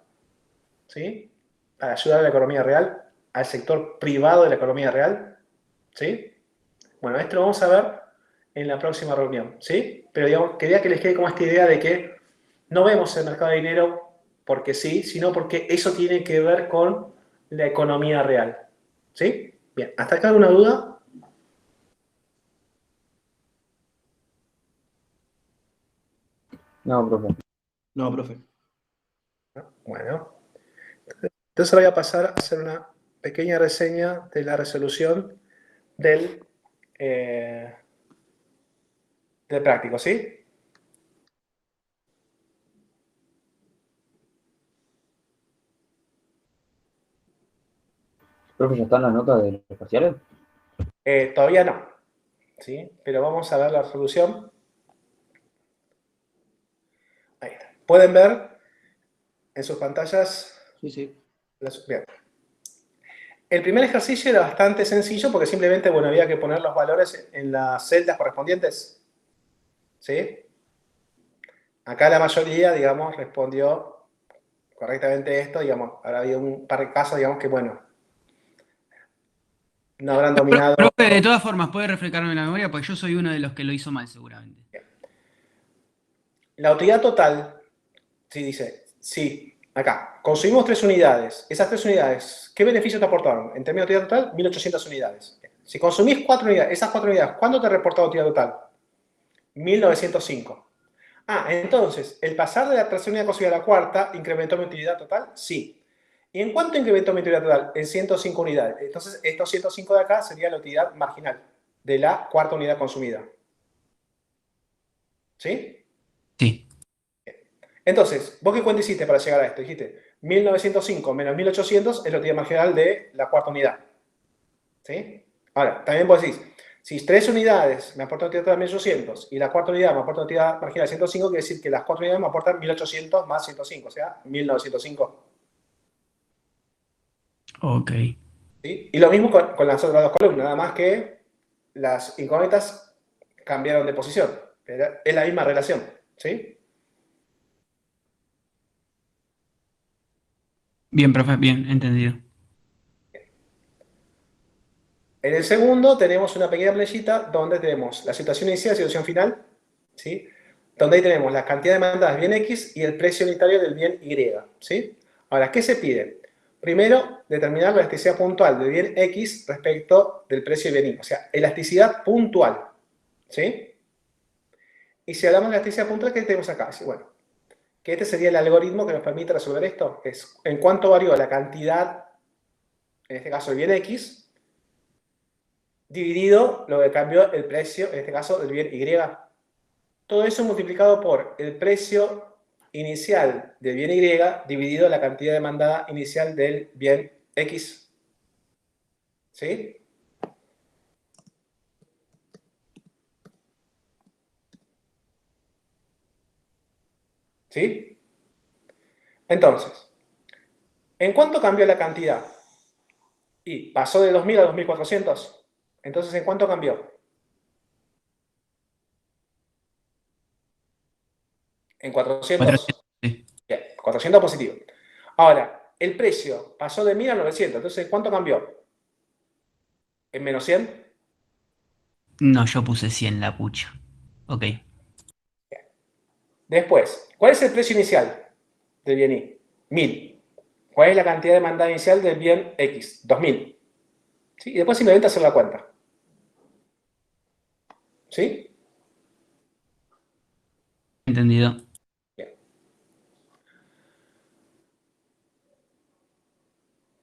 ¿Sí? Para ayudar a la economía real, al sector privado de la economía real. ¿Sí? Bueno, esto lo vamos a ver en la próxima reunión. ¿Sí? Pero digamos, quería que les quede como esta idea de que no vemos el mercado de dinero porque sí, sino porque eso tiene que ver con la economía real. ¿Sí? Bien, ¿hasta acá alguna duda? No, profe. No, profe. Bueno, entonces voy a pasar a hacer una pequeña reseña de la resolución del práctico, ¿sí? Profe, ¿ya están las notas de los parciales? Todavía no, ¿sí? Pero vamos a ver la resolución. Ahí está. Pueden ver en sus pantallas. Sí, sí. Bien. El primer ejercicio era bastante sencillo porque simplemente, bueno, había que poner los valores en las celdas correspondientes. ¿Sí? Acá la mayoría, digamos, respondió correctamente esto, digamos. Ahora había un par de casos, digamos, que, bueno, no habrán dominado. Profe, de todas formas, puede refrescarme la memoria porque yo soy uno de los que lo hizo mal, seguramente. La utilidad total, sí, dice, sí, acá, consumimos 3 unidades. Esas 3 unidades, ¿qué beneficio te aportaron? En términos de utilidad total, 1.800 unidades. Si consumís 4 unidades, esas 4 unidades, ¿cuánto te reporta la utilidad total? 1.905. Ah, entonces, el pasar de la tercera unidad consumida a la cuarta, ¿incrementó mi utilidad total? Sí. ¿Y en cuánto incrementó mi utilidad total? En 105 unidades. Entonces, estos 105 de acá sería la utilidad marginal de la cuarta unidad consumida. ¿Sí? Sí. Entonces, ¿vos qué cuenta hiciste para llegar a esto? Dijiste, 1905 menos 1800 es la utilidad marginal de la cuarta unidad. ¿Sí? Ahora, también vos decís, si 3 unidades me aportan utilidad total de 1800 y la cuarta unidad me aporta utilidad marginal de 105, quiere decir que las 4 unidades me aportan 1800 más 105, o sea, 1905. Ok. ¿Sí? Y lo mismo con las otras dos columnas, nada más que las incógnitas cambiaron de posición. Pero es la misma relación. ¿Sí? Bien, profe, bien, entendido. En el segundo tenemos una pequeña planillita donde tenemos la situación inicial y la situación final, ¿sí? Donde ahí tenemos la cantidad demandada del bien X y el precio unitario del bien Y. ¿Sí? Ahora, ¿qué se pide? Primero, determinar la elasticidad puntual del bien X respecto del precio del bien Y. O sea, elasticidad puntual. ¿Sí? Y si hablamos de elasticidad puntual, ¿qué tenemos acá? Sí, bueno, que este sería el algoritmo que nos permite resolver esto. Es en cuánto varió la cantidad, en este caso el bien X, dividido lo que cambió el precio, en este caso del bien Y. Todo eso multiplicado por el precio inicial del bien Y dividido la cantidad demandada inicial del bien X. ¿Sí? ¿Sí? Entonces, ¿en cuánto cambió la cantidad? Y pasó de 2000 a 2400. Entonces, ¿en cuánto cambió? En 400. 400, sí. Bien, 400 positivo. Ahora, el precio pasó de 1000 a 900. Entonces, ¿en cuánto cambió? ¿En menos 100? No, yo puse 100 la pucha. Ok. Después, ¿cuál es el precio inicial del bien Y? 1000. ¿Cuál es la cantidad demandada inicial del bien X? 2000. ¿Sí? Y después simplemente hacer la cuenta. ¿Sí? Entendido. Bien.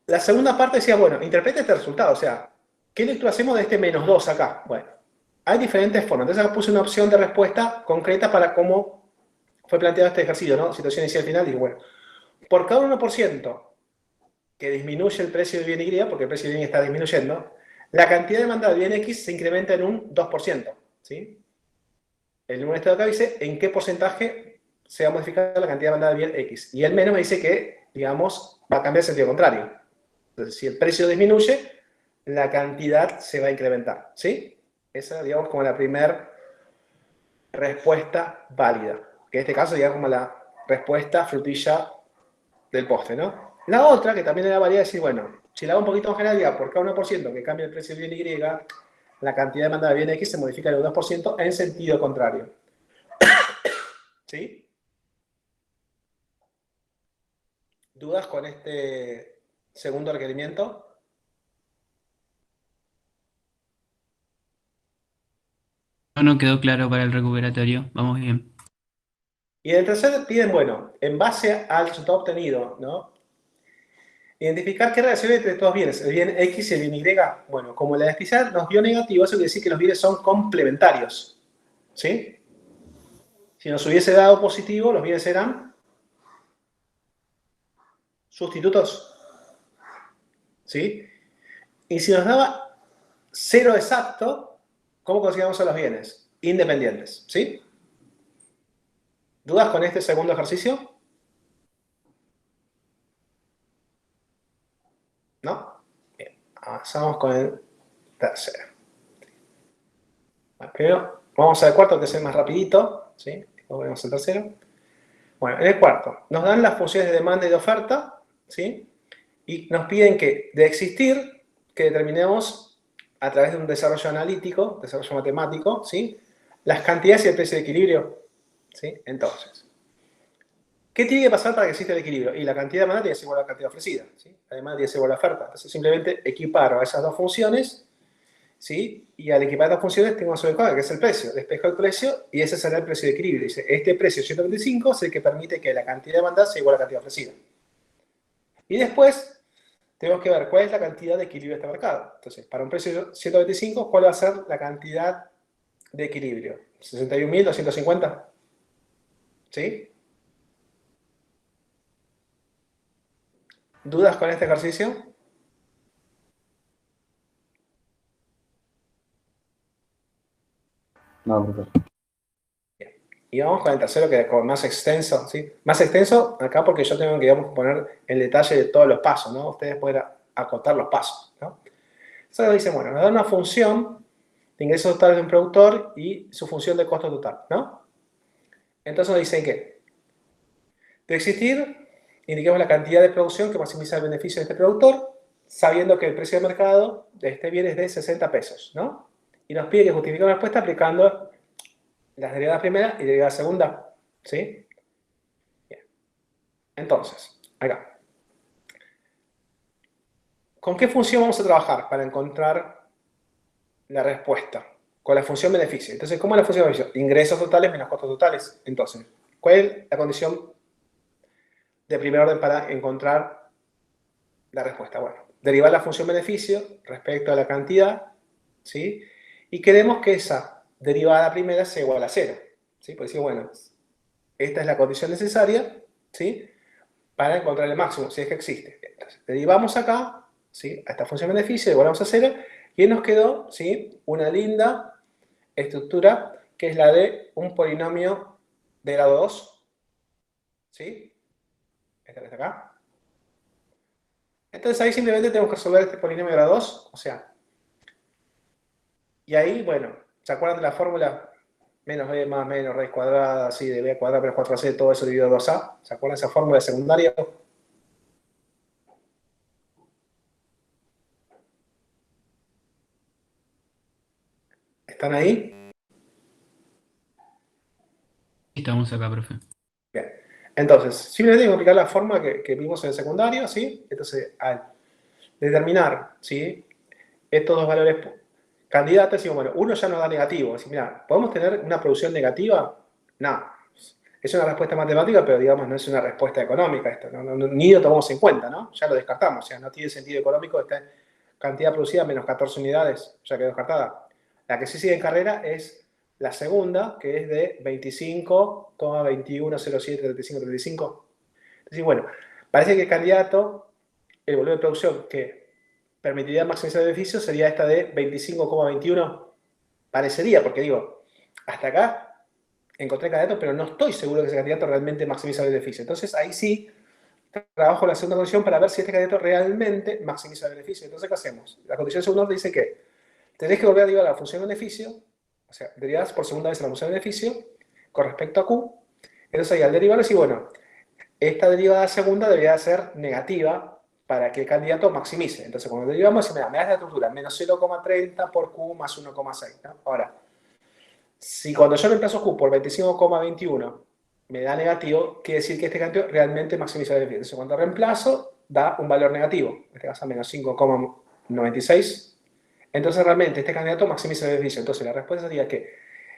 La segunda parte decía, bueno, interpreta este resultado. O sea, ¿qué lectura hacemos de este menos 2 acá? Bueno, hay diferentes formas. Entonces acá puse una opción de respuesta concreta para cómo fue planteado este ejercicio, ¿no? Situación inicial final. Y bueno, por cada 1% que disminuye el precio del bien Y, porque el precio del bien está disminuyendo, la cantidad demandada del bien X se incrementa en un 2%. ¿Sí? El número de acá dice en qué porcentaje se va a modificar la cantidad demandada del bien X. Y el menos me dice que, digamos, va a cambiar en sentido contrario. Entonces, si el precio disminuye, la cantidad se va a incrementar. ¿Sí? Esa, digamos, como la primera respuesta válida. Que en este caso, digamos, como la respuesta frutilla del postre, ¿no? La otra, que también era válida, es decir, bueno, si la hago un poquito más general, por cada 1% que cambia el precio del bien Y, la cantidad demandada del bien X se modifica en un 2% en sentido contrario. ¿Sí? ¿Dudas con este segundo requerimiento? No quedó claro para el recuperatorio. Vamos bien. Y en el tercer piden, bueno, en base al resultado obtenido, ¿no? Identificar qué relación hay entre estos bienes, el bien X y el bien Y. Bueno, como la especial nos dio negativo, eso quiere decir que los bienes son complementarios. ¿Sí? Si nos hubiese dado positivo, los bienes eran sustitutos. ¿Sí? Y si nos daba 0 exacto, ¿cómo consideramos a los bienes? Independientes. ¿Sí? ¿Dudas con este segundo ejercicio? ¿No? Bien, avanzamos con el tercero. Bueno, primero vamos al cuarto, que es el más rapidito. ¿Sí? Luego vemos el tercero. Bueno, en el cuarto, nos dan las funciones de demanda y de oferta. ¿Sí? Y nos piden que, de existir, que determinemos a través de un desarrollo analítico, desarrollo matemático, ¿sí? Las cantidades y el precio de equilibrio. ¿Sí? Entonces, ¿qué tiene que pasar para que exista el equilibrio? Y la cantidad de demanda tiene que ser igual a la cantidad ofrecida. ¿Sí? La demanda tiene que ser igual a la oferta. Entonces, simplemente equiparo a esas dos funciones, ¿sí? Y al equipar las funciones tengo una sola cosa, que es el precio. Despejo el precio y ese será el precio de equilibrio. Dice, este precio 125 es el que permite que la cantidad de demanda sea igual a la cantidad ofrecida. Y después tenemos que ver cuál es la cantidad de equilibrio de este mercado. Entonces, para un precio 125, ¿cuál va a ser la cantidad de equilibrio? ¿61.250? ¿Sí? ¿Dudas con este ejercicio? No, profesor. Y vamos con el tercero, que es como más extenso. ¿Sí? Más extenso acá porque yo tengo que, digamos, poner el detalle de todos los pasos, ¿no? Ustedes pueden acotar los pasos, ¿no? Entonces dice, bueno, nos da una función de ingresos totales de un productor y su función de costo total, ¿no? Entonces nos dicen que de existir, indiquemos la cantidad de producción que maximiza el beneficio de este productor, sabiendo que el precio de mercado de este bien es de 60 pesos, ¿no? Y nos pide que justifiquemos la respuesta aplicando las derivadas primera y derivada segunda, ¿sí? Bien. Entonces, acá. ¿Con qué función vamos a trabajar para encontrar la respuesta? Con la función beneficio. Entonces, ¿cómo es la función beneficio? Ingresos totales menos costos totales. Entonces, ¿cuál es la condición de primer orden para encontrar la respuesta? Bueno, derivar la función beneficio respecto a la cantidad, ¿sí? Y queremos que esa derivada primera sea igual a 0, ¿sí? Por decir, bueno, esta es la condición necesaria, ¿sí? Para encontrar el máximo, si es que existe. Entonces, derivamos acá, ¿sí? A esta función beneficio, igualamos a 0, y nos quedó, ¿sí? Una linda estructura, que es la de un polinomio de grado 2, ¿sí? Esta que está acá. Entonces ahí simplemente tenemos que resolver este polinomio de grado 2, o sea, y ahí, bueno, ¿se acuerdan de la fórmula? Menos b más menos raíz cuadrada, así de b cuadrada menos 4ac, todo eso dividido 2a. ¿Se acuerdan de esa fórmula de secundaria? ¿Están ahí? Estamos acá, profe. Bien. Entonces, simplemente tengo que aplicar la forma que vimos en el secundario, ¿sí? Entonces, al determinar, ¿sí? Estos dos valores candidatos, decimos, bueno, uno ya nos da negativo. Decimos, mira, ¿podemos tener una producción negativa? No. Es una respuesta matemática, pero digamos, no es una respuesta económica esto. Ni lo tomamos en cuenta, ¿no? Ya lo descartamos. O sea, no tiene sentido económico esta cantidad producida menos 14 unidades, ya quedó descartada. La que sí sigue en carrera es la segunda, que es de 25,21073535. Entonces, bueno, parece que el candidato, el volumen de producción que permitiría maximizar el beneficio sería esta de 25,21. Parecería, porque digo, hasta acá encontré candidato, pero no estoy seguro que ese candidato realmente maximiza el beneficio. Entonces, ahí sí trabajo la segunda condición para ver si este candidato realmente maximiza el beneficio. Entonces, ¿qué hacemos? La condición segunda dice que tenés que volver a derivar la función de beneficio, o sea, derivás por segunda vez la función de beneficio con respecto a Q. Entonces, ahí al derivarlo, sí, bueno, esta derivada segunda debería ser negativa para que el candidato maximice. Entonces, cuando derivamos, me das la estructura, menos 0,30 por Q más 1,6. ¿no? Ahora, si cuando yo reemplazo Q por 25,21 me da negativo, quiere decir que este candidato realmente maximiza el beneficio. Entonces, cuando reemplazo, da un valor negativo, en este caso menos 5,96. Entonces, realmente, este candidato maximiza el beneficio. Entonces, la respuesta sería que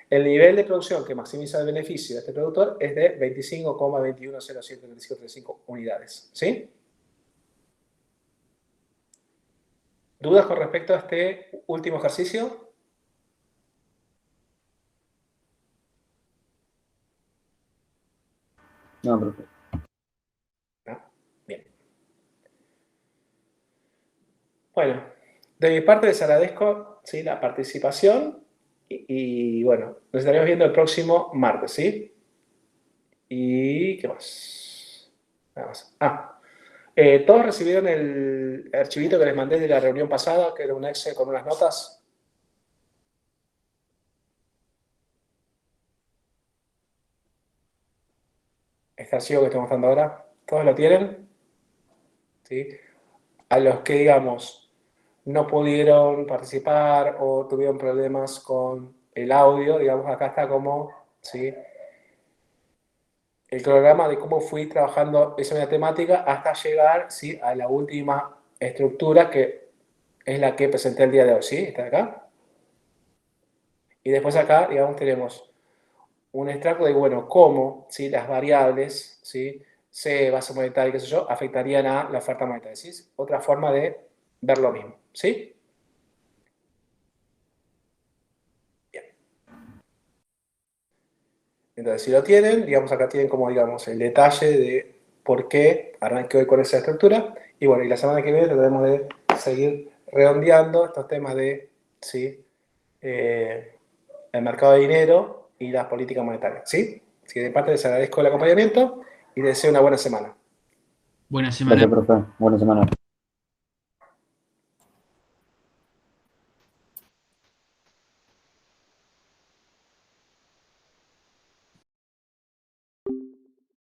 el nivel de producción que maximiza el beneficio de este productor es de 25,21073535 unidades. ¿Sí? ¿Dudas con respecto a este último ejercicio? No, profe. ¿No? Bien. Bueno, de mi parte les agradezco, ¿sí? La participación y bueno, nos estaremos viendo el próximo martes, ¿sí? ¿Y qué más? Nada más. ¿Todos recibieron el archivito que les mandé de la reunión pasada, que era un Excel con unas notas? Este archivo que estoy mostrando ahora, ¿todos lo tienen? ¿Sí? A los que, digamos, no pudieron participar o tuvieron problemas con el audio, digamos, acá está como, ¿sí? El programa de cómo fui trabajando esa matemática hasta llegar, ¿sí? A la última estructura que es la que presenté el día de hoy, ¿sí? Está acá. Y después acá, digamos, tenemos un extracto de, bueno, cómo, ¿sí? Las variables, ¿sí? C, base monetaria, qué sé yo, afectarían a la oferta monetaria, ¿sí? Otra forma de ver lo mismo, ¿sí? Bien. Entonces, si lo tienen, digamos, acá tienen como, digamos, el detalle de por qué arranqué hoy con esa estructura. Y bueno, y la semana que viene trataremos de seguir redondeando estos temas de, ¿sí? El mercado de dinero y las políticas monetarias, ¿sí? Así que de parte les agradezco el acompañamiento y les deseo una buena semana. Buena semana. Gracias, profe. Buena semana.